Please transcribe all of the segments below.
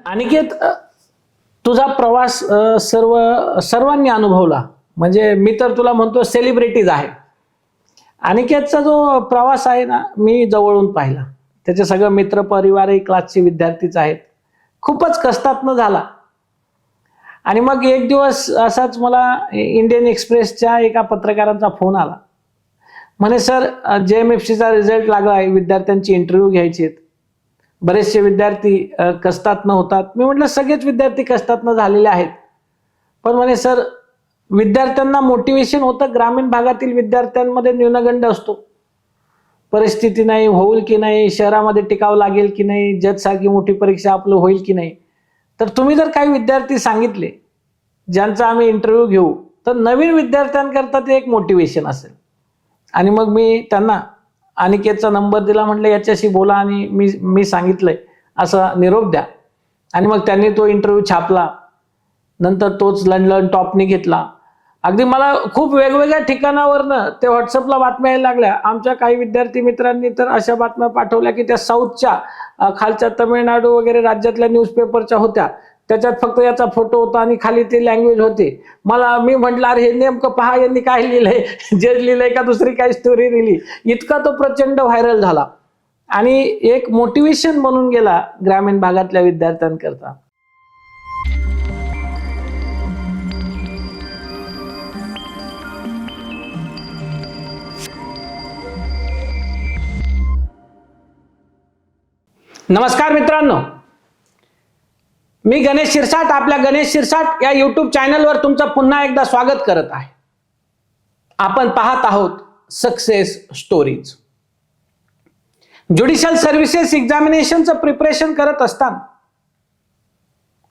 अनिकेत, तुझा प्रवास सर्वांनी अनुभवला. म्हणजे मी तर तुला म्हणतो सेलिब्रिटीज आहे. अनिकेतचा जो प्रवास आहे ना, मी जवळून पाहिला. त्याचे सगळे मित्र परिवारही क्लासचे विद्यार्थीच आहेत. खूपच कष्टातनं झाला. आणि मग एक दिवस असाच मला इंडियन एक्सप्रेसच्या एका पत्रकारांचा फोन आला. म्हणे, सर JMFCचा रिझल्ट लागला आहे, विद्यार्थ्यांची इंटरव्ह्यू घ्यायची आहेत. बरेचसे विद्यार्थी कष्टातनं होतात. मी म्हटलं सगळेच विद्यार्थी कष्टातनं झालेले आहेत, पण म्हणे सर विद्यार्थ्यांना मोटिवेशन होतं. ग्रामीण भागातील विद्यार्थ्यांमध्ये न्यूनगंड असतो, परिस्थिती नाही, होईल की नाही, शहरामध्ये टिकावं लागेल की नाही, जज सारखी मोठी परीक्षा आपलं होईल की नाही. तर तुम्ही जर काही विद्यार्थी सांगितले ज्यांचा आम्ही इंटरव्ह्यू घेऊ, तर नवीन विद्यार्थ्यांकरता ते एक मोटिवेशन असेल. आणि मग मी त्यांना अनिकेतचा नंबर दिला. म्हटलं याच्याशी बोला आणि मी सांगितलंय असा निरोप द्या. आणि मग त्यांनी तो इंटरव्ह्यू छापला. नंतर तोच लंडन टॉपनी घेतला. अगदी मला खूप वेगवेगळ्या ठिकाणावरनं ते व्हॉट्सअपला बातम्या यायला लागल्या. आमच्या काही विद्यार्थी मित्रांनी तर अशा बातम्या पाठवल्या की त्या साऊथच्या खालच्या तमिळनाडू वगैरे राज्यातल्या न्यूजपेपरच्या होत्या. त्याच्यात फक्त याचा फोटो होता आणि खाली ते लँग्वेज होते. मी म्हटलं अरे हे नेमकं पहा, यांनी काय लिहिलंय, जज लिहिलंय का दुसरी काही स्टोरी लिहिली. इतका तो प्रचंड व्हायरल झाला आणि एक मोटिवेशन बनून गेला ग्रामीण भागातल्या विद्यार्थ्यांकरता. नमस्कार मित्रांनो, मी गणेश शिरसाट आपल्या गणेश शिरसाट या YouTube चॅनलवर तुमचं पुन्हा एकदा स्वागत करत आहे. आपण पाहत आहोत सक्सेस स्टोरीज. ज्युडिशियल सर्व्हिसेस एक्झामिनेशनचं प्रिपरेशन करत असताना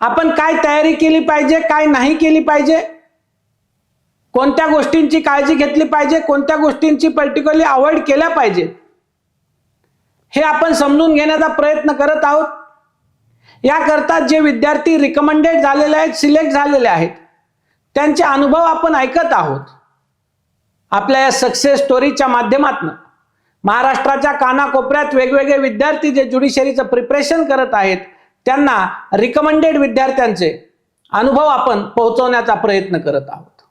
आपण काय तयारी केली पाहिजे, काय नाही केली पाहिजे, कोणत्या गोष्टींची काळजी घेतली पाहिजे, कोणत्या गोष्टींची पर्टिक्युलरली अवॉइड केल्या पाहिजे, हे आपण समजून घेण्याचा प्रयत्न करत आहोत. याकरता जे विद्यार्थी रिकमेंडेड झालेले आहेत, सिलेक्ट झालेले आहेत, त्यांचे अनुभव आपण ऐकत आहोत. आपल्या या सक्सेस स्टोरीच्या माध्यमातून महाराष्ट्राच्या कानाकोपऱ्यात वेगवेगळे विद्यार्थी जे ज्युडिशरीचं प्रिपरेशन करत आहेत, त्यांना रिकमेंडेड विद्यार्थ्यांचे अनुभव आपण पोहोचवण्याचा प्रयत्न करत आहोत.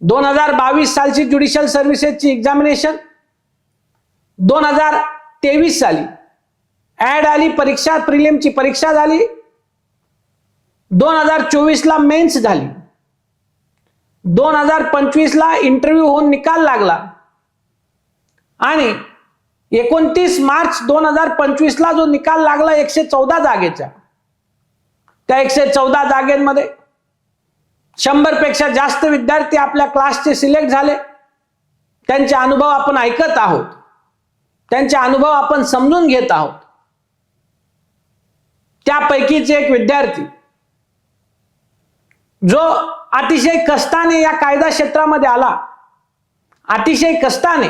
2022 सालची ज्युडिशियल सर्व्हिसेसची एक्झामिनेशन 2023 साली ऍड आली, परीक्षा प्रिलिमची परीक्षा झाली. 2024 ला मेन्स झाली. 2025 ला इंटरव्ह्यू होऊन निकाल लागला आणि 29 मार्च 2025 ला जो निकाल लागला 114 जागेचा, त्या 114 जागेमध्ये 100 पेक्षा जास्त विद्यार्थी आपल्या क्लासचे सिलेक्ट झाले. त्यांचे अनुभव आपण ऐकत आहोत, त्यांचे अनुभव आपण समजून घेत आहोत. त्यापैकीच एक विद्यार्थी जो अतिशय कष्टाने या कायदा क्षेत्रामध्ये आला, अतिशय कष्टाने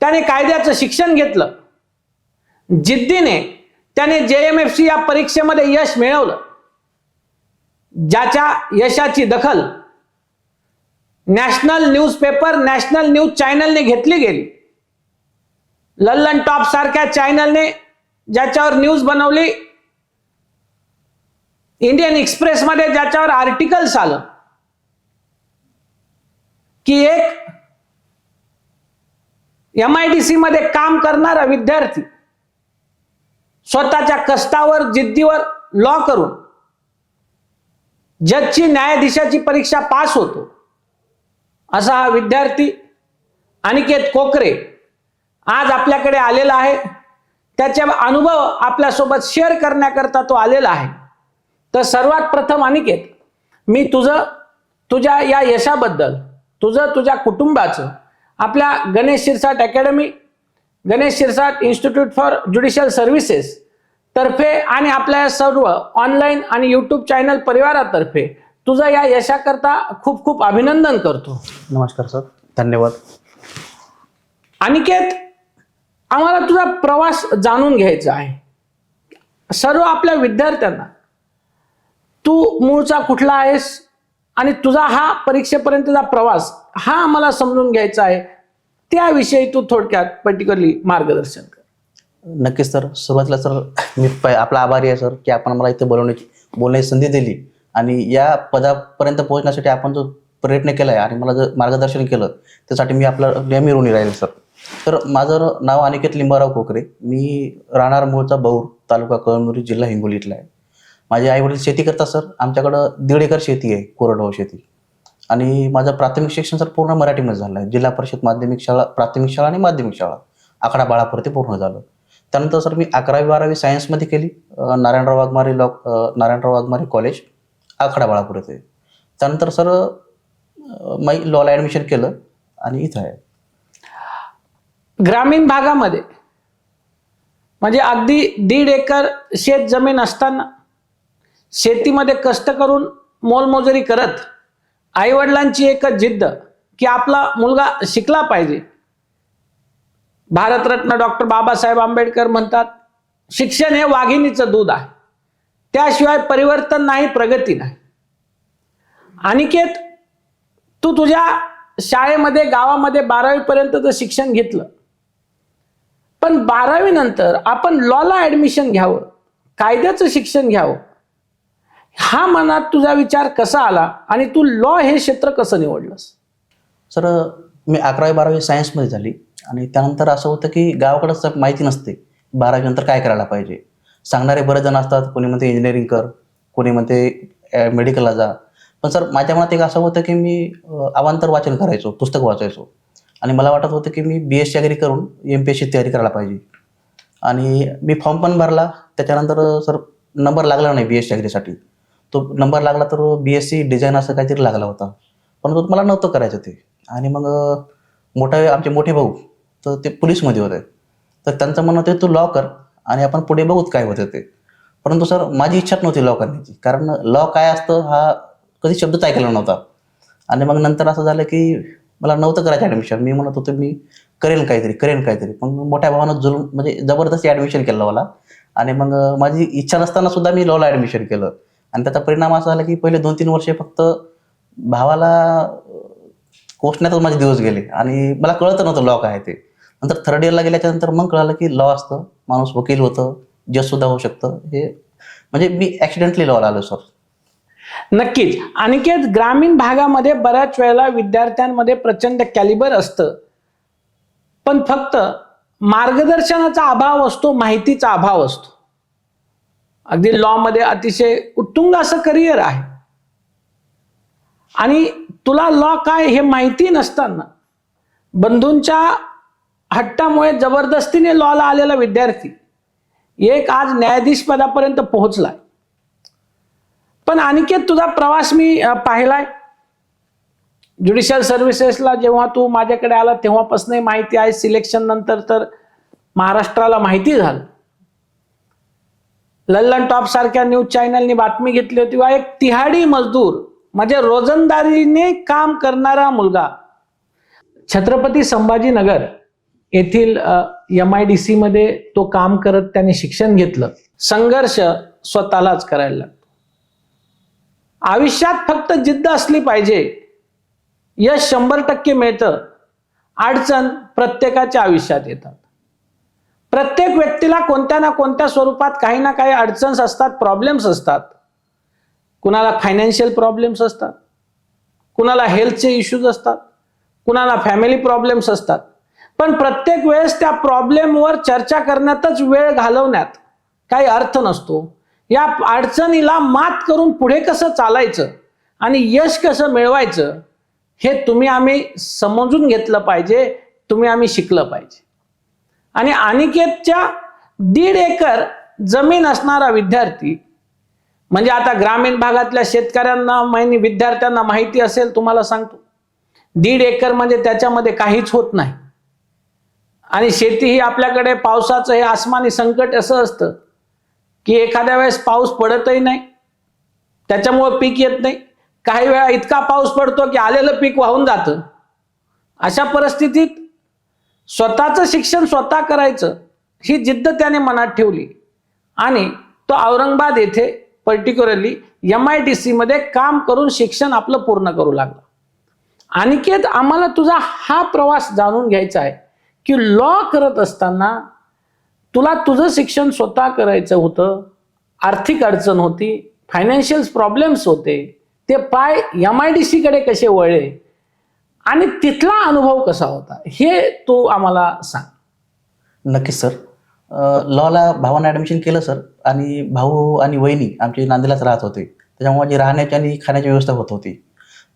त्याने कायद्याचं शिक्षण घेतलं, जिद्दीने त्याने JMFC या परीक्षेमध्ये यश मिळवलं, ज्याच्या यशाची दखल नॅशनल न्यूजपेपर, नॅशनल न्यूज चॅनलने घेतली गेली. लंडन टॉप सारख्या चॅनलने ज्याच्यावर न्यूज बनवली, इंडियन एक्सप्रेस मध्ये ज्याच्यावर आर्टिकल्स आलं की एक MIDC मध्ये काम करणारा विद्यार्थी स्वतःच्या कष्टावर, जिद्दीवर लॉ करून जजची, न्यायाधीशाची परीक्षा पास होतो. असा हा विद्यार्थी अनिकेत कोकरे आज आपल्याकडे आलेला आहे. त्याचे अनुभव आपल्यासोबत शेअर करण्याकरता तो आलेला आहे. तर सर्वात प्रथम अनिकेत, मी तुझ्या या यशाबद्दल, तुझ्या कुटुंबाचं, आपल्या Ganesh Shirsat academy, Ganesh Shirsat institute for judicial services तर्फे आणि आपल्या सर्व ऑनलाईन आणि YouTube चॅनल परिवारातर्फे तुझं या यशाकरता खूप खूप अभिनंदन करतो. नमस्कार सर, धन्यवाद. अनिकेत, आम्हाला तुझा प्रवास जाणून घ्यायचा आहे. सर्व आपल्या विद्यार्थ्यांना तू मूळचा कुठला आहेस आणि तुझा हा परीक्षेपर्यंतचा प्रवास हा आम्हाला समजून घ्यायचा आहे. त्याविषयी तू थोडक्यात पर्टिक्युलरली मार्गदर्शन कर. नक्कीच सर. सुरुवातीला सर मी आपला आभारी आहे सर की आपण मला इथे बोलण्याची संधी दिली आणि या पदापर्यंत पोहोचण्यासाठी आपण जो प्रयत्न केला आहे आणि मला जो मार्गदर्शन केलं त्यासाठी मी आपलं नेहमी ऋणी राहील सर. तर माझं नाव अनिकेत लिंबाराव कोकरे. मी राहणार मूळचा बौर, तालुका कळमनुरी, जिल्हा हिंगोली इथला आहे. माझे आईवडील शेती करतात सर. आमच्याकडं 1.5 एकर शेती आहे, कोरडवाहू शेती. आणि माझं प्राथमिक शिक्षण सर पूर्ण मराठीमध्ये झालं आहे. जिल्हा परिषद माध्यमिक शाळा, प्राथमिक शाळा आणि माध्यमिक शाळा आकडा बाळापूर ते पूर्ण झालं. त्यानंतर सर मी 11वी-12वी सायन्समध्ये केली, नारायणराव वाघमारे कॉलेज, आकडा बाळापूर येथे. त्यानंतर सर मी लॉला ॲडमिशन केलं आणि इथं आहे. ग्रामीण भागामध्ये म्हणजे अगदी 1.5 एकर शेत जमीन असताना शेतीमध्ये कष्ट करून मोलमजुरी करत आईवडिलांची एकच जिद्द की आपला मुलगा शिकला पाहिजे. भारतरत्न डॉक्टर बाबासाहेब आंबेडकर म्हणतात, शिक्षण हे वाघिणीचं दूध आहे, त्याशिवाय परिवर्तन नाही, प्रगती नाही. अनिकेत, तू तुझ्या शाळेमध्ये गावामध्ये 12वी पर्यंतचं शिक्षण घेतलं, पण 12वी नंतर आपण लॉला ऍडमिशन घ्यावं, कायद्याचं शिक्षण घ्यावं, हा मनात तुझा विचार कसा आला आणि तू लॉ हे क्षेत्र कसं निवडलंस? सर मी 11वी-12वी सायन्समध्ये झाली आणि त्यानंतर असं होतं की गावाकडंच माहिती नसते 12वी नंतर काय करायला पाहिजे. सांगणारे बरेच जण असतात, कोणी म्हणते इंजिनिअरिंग कर, कोणी म्हणते मेडिकलला जा. पण सर माझ्या मनात एक असं होतं की मी अवांतर वाचन करायचो, पुस्तक वाचायचो आणि मला वाटत होतं की मी BSc ॲग्री करून MPSC तयारी करायला पाहिजे. आणि मी फॉर्म पण भरला. त्याच्यानंतर सर नंबर लागला नाही BSc ॲग्रीसाठी. तो नंबर लागला तर BSc डिझाईन असं काहीतरी लागला होता, परंतु मला नव्हतं करायचं ते. आणि मग आमचे मोठे भाऊ तर ते पोलीसमध्ये होते, तर त्यांचं म्हणणं होतं तू लॉ कर आणि आपण पुढे बघूत काय होतं ते. परंतु सर माझी इच्छाच नव्हती लॉ करण्याची, कारण लॉ काय असतं हा कधी शब्दच ऐकला नव्हता. आणि मग नंतर असं झालं की मला नव्हतं करायचं ॲडमिशन. मी म्हणत होतो मी करेन काहीतरी. पण मोठ्या भावानं म्हणजे जबरदस्ती ॲडमिशन केलं मला. आणि मग माझी इच्छा नसताना सुद्धा मी लॉला ॲडमिशन केलं आणि त्याचा परिणाम असा झाला की पहिले 2-3 वर्षे फक्त भावाला कोसण्यातच माझे दिवस गेले आणि मला कळत नव्हतं लॉ काय ते. नंतर 3rd इयरला गेल्याच्या नंतर मग कळालं की लॉ असतं, माणूस वकील होतं, जज सुद्धा होऊ शकतं. हे म्हणजे मी ॲक्सिडेंटली लॉला आलो सर. नक्कीच अनिकेत, ग्रामीण भागामध्ये बऱ्याच वेळेला विद्यार्थ्यांमध्ये प्रचंड कॅलिबर असतं, पण फक्त मार्गदर्शनाचा अभाव असतो, माहितीचा अभाव असतो. अगदी लॉ मध्ये अतिशय उत्तुंग असं करिअर आहे आणि तुला लॉ काय हे माहिती नसताना बंधूंच्या हट्टामुळे जबरदस्तीने लॉला आलेला विद्यार्थी एक आज न्यायाधीश पदापर्यंत पोहोचलाय. पण अनिकेत, तुझा प्रवास मी पाहिलाय. ज्युडिशियल सर्व्हिसेसला जेव्हा तू माझ्याकडे आला तेव्हापासून माहिती आहे. सिलेक्शन नंतर तर महाराष्ट्राला माहिती झालं. लल्लन टॉप सारख्या न्यूज चॅनलनी बातमी घेतली होती, वा एक तिहाडी मजदूर म्हणजे रोजंदारीने काम करणारा मुलगा छत्रपती संभाजीनगर येथील MIDC मध्ये तो काम करत त्याने शिक्षण घेतलं. संघर्ष स्वतःलाच करायला लागतो. आयुष्यात फक्त जिद्द असली पाहिजे, यश 100% मिळतं. अडचण प्रत्येकाच्या आयुष्यात येतात. प्रत्येक व्यक्तीला कोणत्या ना कोणत्या स्वरूपात काही ना काही अडचणी असतात, प्रॉब्लेम्स असतात. कुणाला फायनान्शियल प्रॉब्लेम्स असतात, कुणाला हेल्थचे इश्यूज असतात, कुणाला फॅमिली प्रॉब्लेम्स असतात. पण प्रत्येक वेळेस त्या प्रॉब्लेमवर चर्चा करण्यातच वेळ घालवण्यात काही अर्थ नसतो. या अडचणीला मात करून पुढे कसं चालायचं आणि यश कसं मिळवायचं हे तुम्ही आम्ही समजून घेतलं पाहिजे, आम्ही शिकलं पाहिजे. आणि अनिकेतच्या 1.5 एकर जमीन असणारा विद्यार्थी म्हणजे आता ग्रामीण भागातल्या शेतकऱ्यांना विद्यार्थ्यांना माहिती असेल, तुम्हाला सांगतो 1.5 एकर म्हणजे त्याच्यामध्ये काहीच होत नाही. आणि शेती ही आपल्याकडे पावसाचं हे आसमानी संकट असं असतं की एखाद्या वेळेस पाऊस पडतही नाही, त्याच्यामुळे पीक येत नाही. काही वेळा इतका पाऊस पडतो की आलेलं पीक वाहून जातं. अशा परिस्थितीत स्वतःचं शिक्षण स्वतः करायचं ही जिद्द त्याने मनात ठेवली आणि तो औरंगाबाद येथे पर्टिक्युलरली MIDC मध्ये काम करून शिक्षण आपलं पूर्ण करू लागला. अनिकेत, आम्हाला तुझा हा प्रवास जाणून घ्यायचा आहे की लॉ करत असताना तुला तुझं शिक्षण स्वतः करायचं होतं, आर्थिक अडचण होती, फायनान्शियल प्रॉब्लेम्स होते, ते पाय MIDC कडे कसे वळले आणि तिथला अनुभव कसा होता हे तू आम्हाला सांग. नक्कीच सर. लॉला भावानं ॲडमिशन केलं सर, आणि भाऊ आणि वहिनी आमची नांदेडलाच राहत होते, त्याच्यामुळे माझी राहण्याची आणि खाण्याची व्यवस्था होत होती.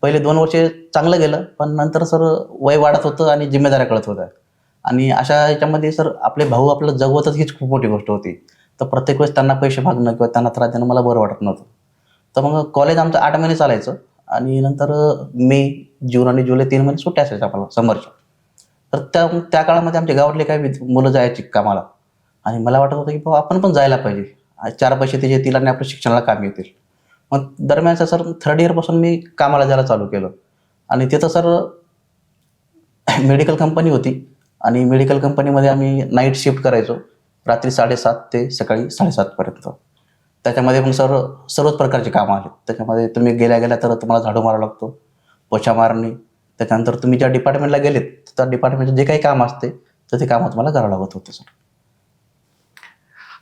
पहिले 2 वर्ष चांगलं गेलं, पण नंतर सर वय वाढत होतं आणि जिम्मेदाऱ्या कळत होत्या, आणि अशा याच्यामध्ये सर आपले भाऊ आपलं जगवतच हीच खूप मोठी गोष्ट होती. तर प्रत्येक वेळेस त्यांना पैसे मागणं किंवा त्यांना त्रास देणं मला बरं वाटत नव्हतं. तर मग कॉलेज आमचं 8 महिने चालायचं, आणि नंतर मे, जून आणि जुलै 3 महिने सुट्ट्या असायच्या आपल्याला समरच्या. तर त्या काळामध्ये आमच्या गावातले काही मुलं जायची कामाला, आणि मला वाटत होतं की बाबा आपण पण जायला पाहिजे, 4 पैसे ते येतील आणि आपल्या शिक्षणाला काम येतील. मग दरम्यानचं सर 3rd इयरपासून मी कामाला जायला चालू केलं, आणि तिथं सर मेडिकल कंपनी होती, आणि मेडिकल कंपनीमध्ये आम्ही नाईट शिफ्ट करायचो, रात्री 7:30 ते सकाळी 7:30 पर्यंत. त्याच्यामध्ये पण सर सर्वच प्रकारचे कामं आले. त्याच्यामध्ये तुम्ही गेल्या तर तुम्हाला झाडू मारावा लागतो, पोछा मारणे, त्याच्यानंतर तुम्ही ज्या डिपार्टमेंटला गेलेत त्या डिपार्टमेंटचं जे काही काम असते तर ते काम तुम्हाला करावं लागत होतं सर.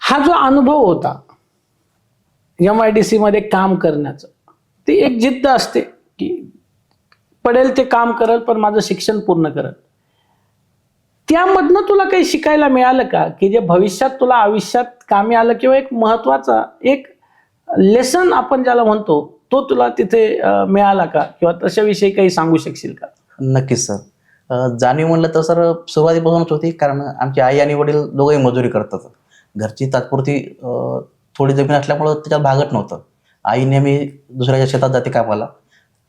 हा जो अनुभव होता MIDC मध्ये काम करण्याचं, ती एक जिद्द असते की पडेल ते काम करल पण माझं शिक्षण पूर्ण करल. त्यामधनं तुला काही शिकायला मिळालं का की जे भविष्यात तुला आयुष्यात कामी आलं, किंवा एक महत्वाचा एक लेसन आपण ज्याला म्हणतो तो तुला तिथे मिळाला का, किंवा तशाविषयी काही सांगू शकशील का? नक्कीच सर. जाणीव म्हणलं तर सर सुरुवातीपासूनच होती, कारण आमची आई आणि वडील दोघंही मजुरी करतात. घरची तात्पुरती थोडी जमीन असल्यामुळं त्याच्यात भागत नव्हतं. आई नेहमी दुसऱ्याच्या शेतात जाते कामाला.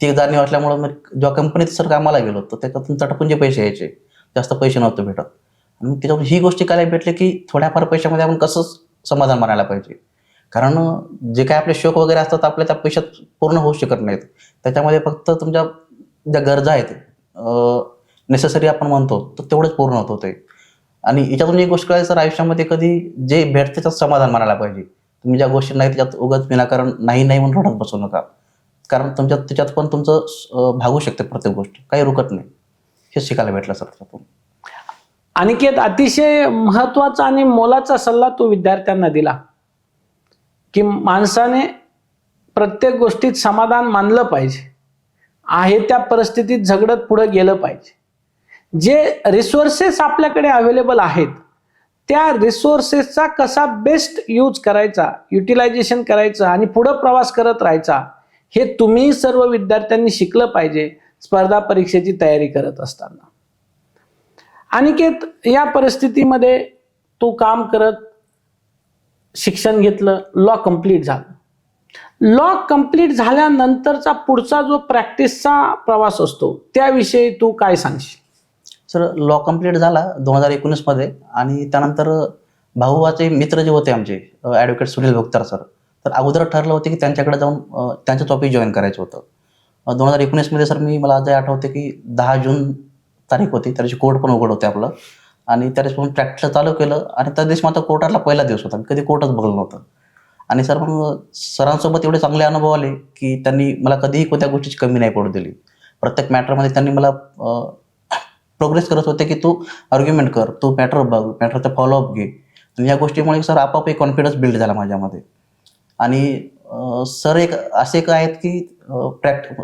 ती जाणीव असल्यामुळं मग जेव्हा कंपनीत सर कामाला गेलो तर त्याच्यातून चटपुंजे पैसे यायचे, जास्त पैसे नव्हते भेटत. आणि मग त्याच्यातून ही गोष्टी काय भेटले की थोड्याफार पैशामध्ये आपण कसं समाधान मानायला पाहिजे, कारण जे काय आपले शौक वगैरे असतात आपल्या त्या पैशात पूर्ण होऊ शकत नाहीत. त्याच्यामध्ये फक्त तुमच्या ज्या गरजा आहेत नेसेसरी आपण म्हणतो तर तेवढंच पूर्ण होत होते. आणि याच्यातून एक गोष्ट कळायची सर, आयुष्यामध्ये कधी जे भेटते त्याच्यात समाधान मानायला पाहिजे. तुम्ही ज्या गोष्टी नाही त्याच्यात उगाच विनाकारण नाही म्हणून रडत बसू नका, कारण त्याच्यात पण तुमचं भागू शकते प्रत्येक गोष्ट, काही रुकत नाही. हे शिकायला भेटलं सर त्यातून. अनिकेत, अतिशय महत्वाचा आणि मोलाचा सल्ला तू विद्यार्थ्यांना दिला की माणसाने प्रत्येक गोष्टीत समाधान मानलं पाहिजे, आहे त्या परिस्थितीत झगडत पुढे गेलं पाहिजे. जे रिसोर्सेस आपल्याकडे अवेलेबल आहेत त्या रिसोर्सेसचा कसा बेस्ट यूज करायचा, युटिलायझेशन करायचं आणि पुढे प्रवास करत राहायचा, हे तुम्ही सर्व विद्यार्थ्यांनी शिकलं पाहिजे स्पर्धा परीक्षेची तयारी करत असताना. अनिकेत, या परिस्थितीमध्ये तू काम करत शिक्षण घेतलं, लॉ कंप्लीट झालं. लॉ कंप्लीट झाल्यानंतरचा पुढचा जो प्रॅक्टिसचा प्रवास असतो त्याविषयी तू काय सांगशील? सर लॉ कंप्लीट झाला 2019 मध्ये, आणि त्यानंतर भाऊचे मित्र जे होते आमचे ॲडव्होकेट सुनील भोक्तार सर, तर अगोदर ठरलं होतं की त्यांच्याकडे जाऊन त्यांचं टॉपिक जॉईन करायचं होतं. 2019 मध्ये सर मी मला आजही आठवते की 10 जून तारीख होती, त्या दिवशी कोर्ट पण उघड होते आपलं, आणि त्या दिवशी प्रॅक्टिस चालू केलं. आणि त्या दिवशी मात्र कोर्टातला पहिला दिवस होता, कधी कोर्टच बघलं नव्हतं. आणि सर मग सरांसोबत एवढे चांगले अनुभव आले की त्यांनी मला कधीही कोणत्या गोष्टीची कमी नाही पडू दिली. प्रत्येक मॅटरमध्ये त्यांनी मला प्रोग्रेस करत होते की तू आर्ग्युमेंट कर, तू मॅटर बघ, मॅटरचा फॉलोअप घे. आणि या गोष्टीमुळे सर आपोआप एक कॉन्फिडन्स बिल्ड झाला माझ्यामध्ये. आणि सर एक असे एक आहेत की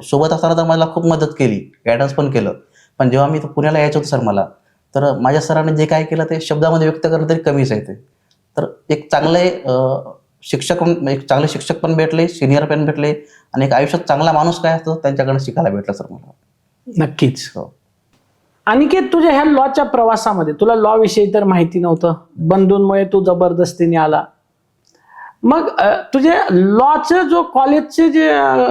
सोबत असताना तर मला खूप मदत केली, गायडन्स पण केलं. पण जेव्हा मी पुण्याला यायचं होतं सर मला, तर माझ्या सरांनी जे काय केलं ते शब्दामध्ये व्यक्त करणं तरी कमीच आहे ते. तर एक चांगले शिक्षक पण भेटले, सिनियर पण भेटले, आणि एक आयुष्यात चांगला माणूस काय असतो त्यांच्याकडे शिकायला भेटलं सर मला. नक्कीच. अनिकेत, तुझ्या ह्या लॉच्या प्रवासामध्ये तुला लॉ विषयी तर माहिती नव्हतं, बंधूंमुळे तू जबरदस्तीने आला. मग तुझे लॉचं जो कॉलेजचे जे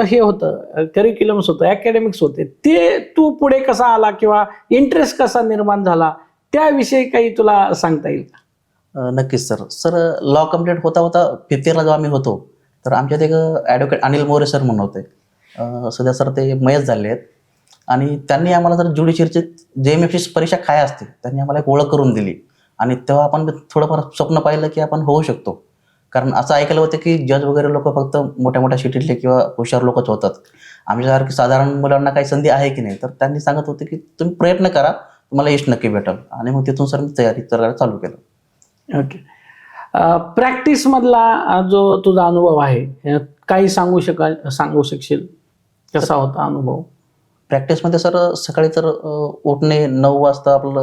हे होतं, करिक्युलम्स होतं, अकॅडमिक्स होते, ते तू पुढे कसा आला किंवा इंटरेस्ट कसा निर्माण झाला त्याविषयी काही तुला सांगता येईल का? नक्कीच सर. सर लॉ कम्प्लीट होता 5th इयरला जेव्हा आम्ही होतो, तर आमच्यात एक ॲडव्होकेट अनिल मोरे सर म्हणून होते. सध्या सर ते मयत झाले आहेत, आणि त्यांनी आम्हाला जर ज्युडिशियरची JMFची परीक्षा काय असते त्यांनी आम्हाला एक ओळख करून दिली. आणि तेव्हा आपण थोडंफार स्वप्न पाहिलं की आपण होऊ शकतो, कारण असं ऐकलं होतं की जज वगैरे लोक फक्त मोठ्या मोठ्या सिटीतले किंवा हुशार लोकच होतात, आमच्यासारखी साधारण मुलांना काही संधी आहे की नाही. तर त्यांनी सांगत होते की तुम्ही प्रयत्न करा, तुम्हाला यश नक्की भेटेल. आणि मग तिथून सर मी तयारी करायला चालू केलं. ओके. प्रॅक्टिस मधला जो तुझा अनुभव आहे काही सांगू शकशील कसा होता अनुभव? प्रॅक्टिसमध्ये सर सकाळी तर उठणे 9 वाजता आपलं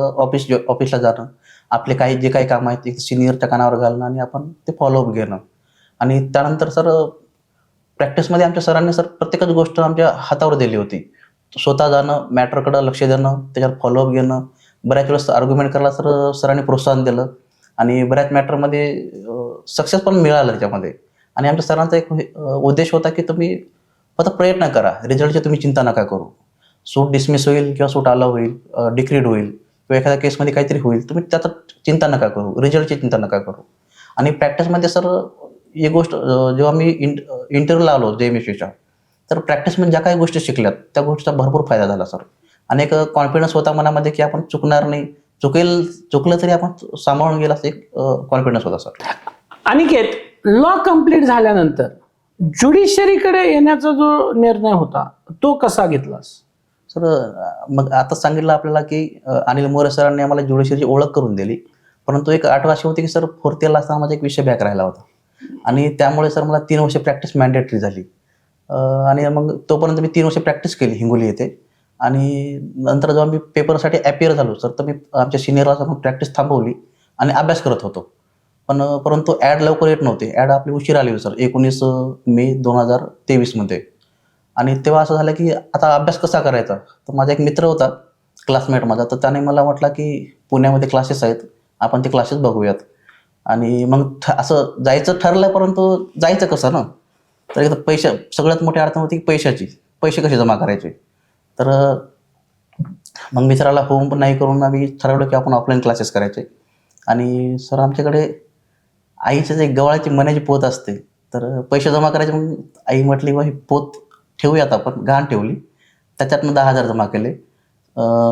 ऑफिसला जाणं, आपले जे काही काम आहेत ते सिनियरच्या कानावर घालणं आणि आपण ते फॉलोअप घेणं. आणि त्यानंतर सर प्रॅक्टिसमध्ये आमच्या सरांनी सर प्रत्येकच गोष्ट आमच्या हातावर दिली होती. स्वतः जाणं, मॅटरकडं लक्ष देणं, त्याच्यावर फॉलोअप घेणं. बऱ्याच वेळेस आर्ग्युमेंट करायला सरांनी प्रोत्साहन दिलं आणि बऱ्याच मॅटरमध्ये सक्सेस पण मिळालं त्याच्यामध्ये. आणि आमच्या सरांचा एक उद्देश होता की तुम्ही फक्त प्रयत्न करा, रिझल्टची तुम्ही चिंता नका करू. सूट डिसमिस होईल किंवा सूट अलाव होईल, डिक्रीड होईल किंवा एखाद्या केसमध्ये काहीतरी होईल, तुम्ही त्याचा चिंता नका करू, रिझल्टची चिंता नका करू. आणि प्रॅक्टिसमध्ये सर ही गोष्ट जेव्हा मी इंटरव्ह्यूला आलो JMFCच्या, तर प्रॅक्टिसमध्ये ज्या काही गोष्टी शिकल्यात त्या गोष्टीचा भरपूर फायदा झाला सर. आणि एक कॉन्फिडन्स होता मनामध्ये की आपण चुकणार नाही, चुकलं तरी आपण सांभाळून गेला, एक कॉन्फिडन्स होता सर. अनिकेत, लॉ कम्प्लीट झाल्यानंतर ज्युडिशरीकडे येण्याचा जो निर्णय होता तो कसा घेतलास? सर मग आता सांगितलं आपल्याला की अनिल मोरे सरांनी आम्हाला ज्युडिशरीची ओळख करून दिली. परंतु एक आठवण अशी होती की सर 4th इयरला असताना माझा एक विषय बॅक राहिला होता आणि त्यामुळे सर मला 3 वर्ष प्रॅक्टिस मॅन्डेटरी झाली. आणि मग तोपर्यंत मी 3 वर्ष प्रॅक्टिस केली हिंगोली येथे. आणि नंतर जेव्हा मी पेपरसाठी अपियर झालो सर, तर मी आमच्या सिनियरला प्रॅक्टिस थांबवली आणि अभ्यास करत होतो. परंतु ॲड लवकर येत नव्हते. ॲड आपली उशीर आली होती सर 19 मे 2023मध्ये. आणि तेव्हा असं झालं की आता अभ्यास कसा करायचा. तर माझा एक मित्र होता क्लासमेट माझा, तर त्याने मला म्हटलं की पुण्यामध्ये क्लासेस आहेत, आपण ते क्लासेस बघूयात. आणि मग असं जायचं ठरलं, परंतु जायचं कसं ना. तर एकदा सगळ्यात मोठी अडचण होती की पैसे कसे जमा करायचे. तर मग मित्राला होम नाही करून आम्ही ठरवलं की आपण ऑफलाईन क्लासेस करायचे. आणि सर आमच्याकडे आईचं एक गव्हाळ्याची मण्याची पोत असते, तर पैसे जमा करायचे. मग आई म्हटली बा ही पोत ठेवूयात आपण, गहाण ठेवली. त्याच्यातनं 10,000 जमा केले.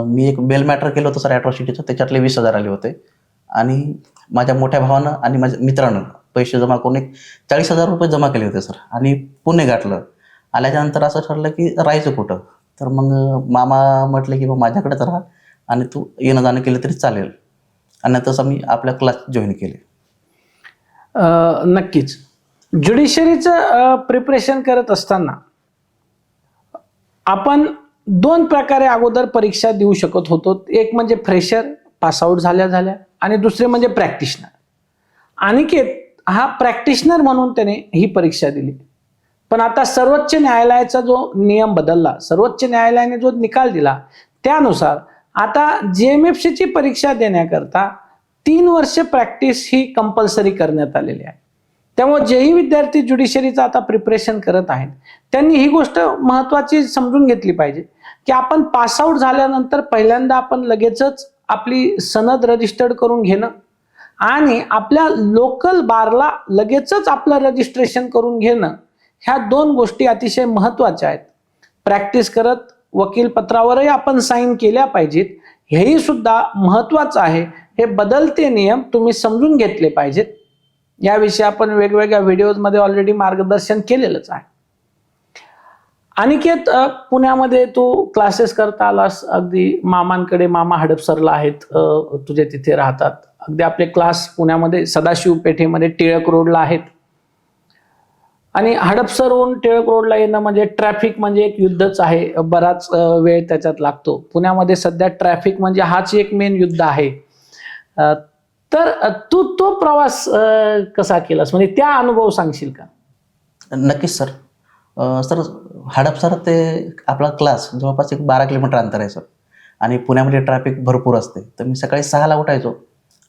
मी एक बेल मॅटर केलं होतं सर ॲट्रॉसिटीचं, त्याच्यातले 20,000 आले होते. आणि माझ्या मोठ्या भावानं आणि माझ्या मित्रानं पैसे जमा करून एक 40,000 रुपये जमा केले होते सर. आणि पुणे गाठलं. आल्याच्यानंतर असं ठरलं की राहायचं कुठं. तर मग मामा म्हटले की बा माझ्याकडेच राहा आणि तू येणं जाणं केलं तरी चालेल. आणि तसं मी आपल्या क्लास जॉईन केले. नक्कीच. ज्युडिशरीचं प्रिपरेशन करत असताना आपण 2 प्रकारे अगोदर परीक्षा देऊ शकत होतो. एक म्हणजे फ्रेशर पासआउट झाल्या आणि दुसरे म्हणजे प्रॅक्टिशनर. अनिकेत हा प्रॅक्टिशनर म्हणून त्याने ही परीक्षा दिली. पण आता सर्वोच्च न्यायालयाचा जो नियम बदलला, सर्वोच्च न्यायालयाने जो निकाल दिला, त्यानुसार आता JMFCची परीक्षा देण्याकरता 3 वर्ष प्रॅक्टिस ही कंपल्सरी करण्यात आलेली आहे. त्यामुळे जेही विद्यार्थी ज्युडिशरीचं आता प्रिपरेशन करत आहेत त्यांनी ही गोष्ट महत्वाची समजून घेतली पाहिजे की आपण पासआउट झाल्यानंतर पहिल्यांदा आपण लगेचच आपली सनद रजिस्टर्ड करून घेणं आणि आपल्या लोकल बारला लगेचच आपलं रजिस्ट्रेशन करून घेणं, ह्या 2 गोष्टी अतिशय महत्वाच्या आहेत. प्रॅक्टिस करत वकीलपत्रावरही आपण साईन केल्या पाहिजेत, हेही सुद्धा महत्वाचं आहे. हे बदलते नियम तुम्ही समजून घेतले पाहिजेत. याविषयी आपण वेगवेगळ्या व्हिडिओमध्ये ऑलरेडी मार्गदर्शन केलेलंच आहे. अनिकेत, पुण्यामध्ये तू क्लासेस करता आलास, अगदी मामांकडे, मामा हडपसरला आहेत, तुझे तिथे राहतात. अगदी आपले क्लास पुण्यामध्ये सदाशिव पेठेमध्ये टिळक रोडला आहेत. आणि हडपसरहून टिळक रोडला येणं म्हणजे ट्रॅफिक म्हणजे एक युद्धच आहे. बराच वेळ त्याच्यात लागतो. पुण्यामध्ये सध्या ट्रॅफिक म्हणजे हाच एक मेन युद्ध आहे. तर तू तो प्रवास कसा केलास, म्हणजे त्या अनुभव सांगशील का? नक्कीच सर. सर हडपसर ते आपला क्लास जवळपास एक 12 किलोमीटर अंतर आहे सर. आणि पुण्यामध्ये ट्रॅफिक भरपूर असते. तर मी सकाळी 6ला उठायचो.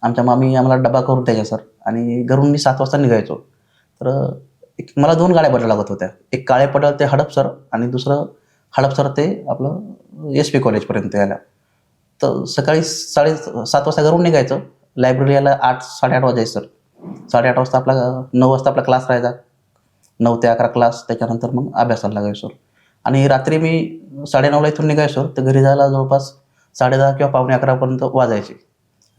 आमच्या मामी आम्हाला डबा करून द्यायच्या सर. आणि घरून मी 7 वाजता निघायचो. तर मला 2 गाड्या बदलाव्या लागत होत्या. एक काळे पडळ ते हडपसर आणि दुसरं हडपसर ते आपलं SP कॉलेजपर्यंत यायला. तर सकाळी 7:30 वाजता घरून निघायचं. लायब्ररी यायला 8-8:30 वाजायचं सर. 8:30 वाजता 9 वाजता आपला क्लास राहायचा. 9 ते 11 क्लास. त्याच्यानंतर मग अभ्यासाला लागायचो. आणि रात्री मी 9:30ला इथून निघायचो. तर घरी जायला जवळपास 10:30 किंवा पावणे 11पर्यंत वाजायचे.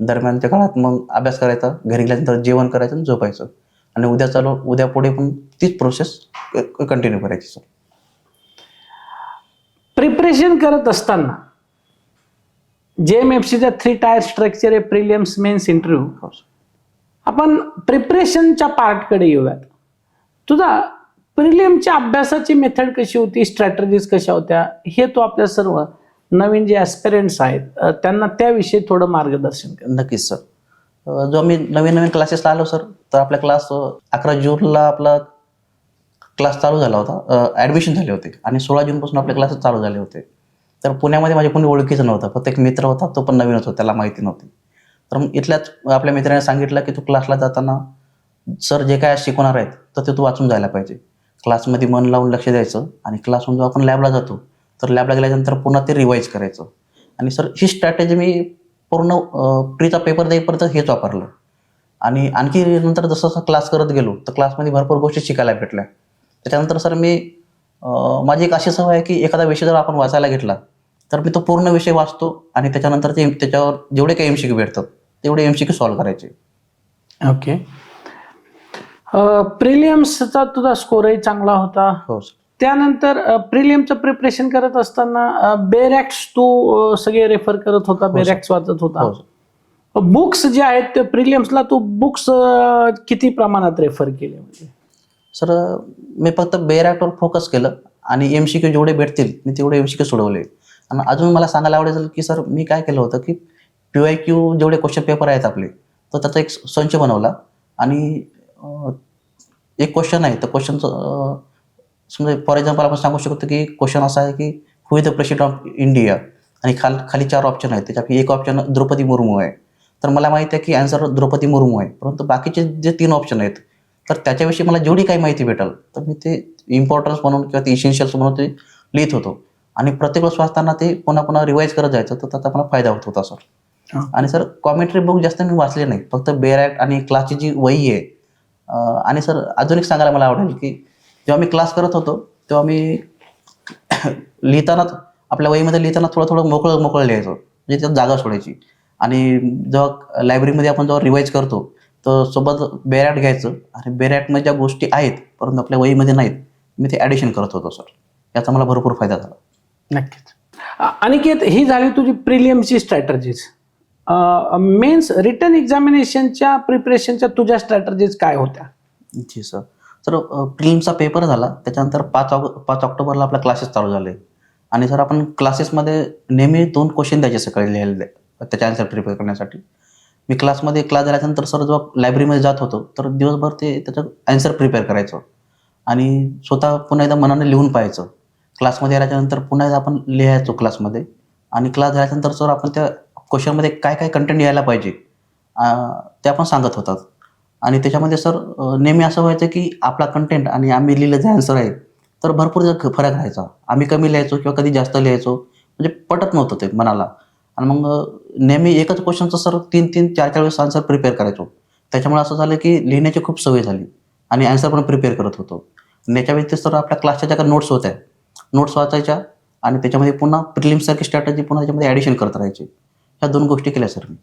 दरम्यानच्या काळात मग अभ्यास करायचा, घरी गेल्यानंतर जेवण करायचं आणि झोपायचं. आणि उद्या पुढे पण तीच प्रोसेस कंटिन्यू करायची सर. प्रिपरेशन करत असताना JMFCचा 3 टायर स्ट्रक्चर आहे, प्रिलिम्स, मेन्स, इंटरव्ह्यू. आपण प्रिपरेशनच्या पार्टकडे येऊयात. तुझा प्रिलिमच्या अभ्यासाची मेथड कशी होती, स्ट्रॅटजीज कशा होत्या, हे तू आपल्या सर्व नवीन जे ॲस्पिरंट्स आहेत त्यांना त्याविषयी थोडं मार्गदर्शन कर. नक्कीच सर. जो आम्ही नवीन क्लासेसला आलो सर, तर आपला क्लास 11 जूनला आपला क्लास चालू झाला होता, ॲडमिशन झाले होते आणि 16 जूनपासून आपले क्लासेस चालू झाले होते. तर पुण्यामध्ये माझे कोणी ओळखीचं नव्हतं, फक्त एक मित्र होता, तो पण नवीनच होता, त्याला माहिती नव्हती. तर मग इथल्याच आपल्या मित्राने सांगितलं की तू क्लासला जाताना सर जे काय शिकवणार आहेत तर ते तू वाचून जायला पाहिजे, क्लासमध्ये मन लावून लक्ष द्यायचं आणि क्लासहून जेव्हा आपण लॅबला जातो तर लॅबला गेल्यानंतर पुन्हा ते रिवाईज करायचं. आणि सर ही स्ट्रॅटेजी मी पूर्ण प्रीचा पेपर देईपर्यंत हेच वापरलं. आणि आणखी नंतर जसं जसं क्लास करत गेलो तर क्लासमध्ये भरपूर गोष्टी शिकायला भेटल्या. त्याच्यानंतर सर मी माझी एक अशी सवय आहे की एखादा विषय जर आपण वाचायला घेतला तर मी तो पूर्ण विषय वाचतो आणि त्याच्यानंतर ते त्याच्यावर जेवढे काही MCQ भेटतात तेवढे MCQ सॉल्व्ह करायचे. ओके. प्रिलियम्सचा तुझा स्कोरही चांगला होता. हो सर. त्यानंतर प्रिलियमचं प्रिपरेशन करत असताना बेरॅक्स तू सगळे रेफर करत होता, बेरॅक्स वाचत होता. हो सर. बुक्स जे आहेत ते प्रिलियम्सला तू बुक्स किती प्रमाणात रेफर केले? म्हणजे सर मी फक्त बेरॅक्टवर फोकस केलं आणि MCQ जेवढे भेटतील मी तेवढे MCQ सोडवले. आणि अजून मला सांगायला आवडेल की सर मी काय केलं होतं की PYQ जेवढे क्वेश्चन पेपर आहेत आपले तर त्याचा एक संच बनवला आणि एक क्वेश्चन आहे तर क्वेश्चनचं समजा फॉर एक्झाम्पल आपण सांगू शकतो की क्वेश्चन असा आहे की who is the president of India आणि खाली 4 ऑप्शन आहेत, त्याच्यापैकी एक ऑप्शन द्रौपदी मुर्मू आहे. तर मला माहिती आहे की आन्सर द्रौपदी मुर्मू आहे, परंतु बाकीचे जे 3 ऑप्शन आहेत तर त्याच्याविषयी मला जेवढी काही माहिती भेटेल तर मी ते इम्पॉर्टन्स म्हणून किंवा ते इसेन्शियल्स म्हणून ते लिहित होतो आणि प्रत्येक वेळेस वाचताना ते पुन्हा पुन्हा रिवाईज करत जायचं, तर त्याचा मला फायदा होत होता सर. आणि सर कॉमेंट्री बुक जास्त मी वाचले नाही, फक्त बेरॅक्ट आणि क्लासची जी वही आहे. आणि सर अजून एक सांगायला मला आवडेल की जेव्हा मी क्लास करत होतो तेव्हा मी लिहिताना आपल्या वहीमध्ये लिहिताना थोडं मोकळं लिहायचं, म्हणजे त्यात जागा सोडायची. आणि जेव्हा लायब्ररीमध्ये आपण जेव्हा रिवाईज करतो तर सोबत बेरॅक्ट घ्यायचं आणि बेरॅक्टमध्ये ज्या गोष्टी आहेत परंतु आपल्या वहीमध्ये नाहीत मी ते ॲडिशन करत होतो सर. याचा मला भरपूर फायदा झाला. नक्कीच. अनिकेत, ही झाली तुझी प्रिलियमची स्ट्रॅटजीज. मेन्स रिटर्न एक्झामिनेशनच्या प्रिपरेशनच्या तुझ्या स्ट्रॅटजीज काय होत्या? जी सर. सर प्रिलिमचा पेपर झाला त्याच्यानंतर 5 ऑक्टोबरला आपल्या क्लासेस चालू झाले आणि सर आपण क्लासेसमध्ये नेहमी 2 क्वेश्चन द्यायचे सकाळी लिहायला त्याच्या आन्सर प्रिपेअर करण्यासाठी. मी क्लास झाल्यानंतर सर जेव्हा लायब्ररीमध्ये जात होतो तर दिवसभर ते त्याचं आन्सर प्रिपेअर करायचं आणि स्वतः पुन्हा एकदा मनाने लिहून पाहायचं. क्लासमध्ये आल्याच्यानंतर पुन्हा एकदा आपण लिहायचो क्लासमध्ये आणि क्लास झाल्यानंतर सर आपण त्या क्वेश्चनमध्ये काय काय कंटेंट यायला पाहिजे ते आपण सांगत होतात. आणि त्याच्यामध्ये सर नेहमी असं व्हायचं की आपला कंटेंट आणि आम्ही लिहिलं जे आन्सर आहे तर भरपूर फरक राहायचा. आम्ही कमी लिहायचो किंवा कधी जास्त लिहायचो, म्हणजे पटत नव्हतं ते मनाला. आणि मग नेहमी एकच क्वेश्चनचं सर 3-3, 4-4 वेळेस आन्सर प्रिपेअर करायचो. त्याच्यामुळे असं झालं की लिहिण्याची खूप सवय झाली आणि आन्सर पण प्रिपेअर करत होतो. आणि याच्या व्यतिरिक्त सर आपल्या क्लासच्या ज्या काही नोट्स होत्या, नोट्स वाचायच्या आणि त्याच्यामध्ये पुन्हा प्रिलिम्ससारखी स्ट्रॅटेजी पुन्हा त्याच्यामध्ये ॲडिशन करत राहायचे. ह्या 2 गोष्टी केल्या सर मी.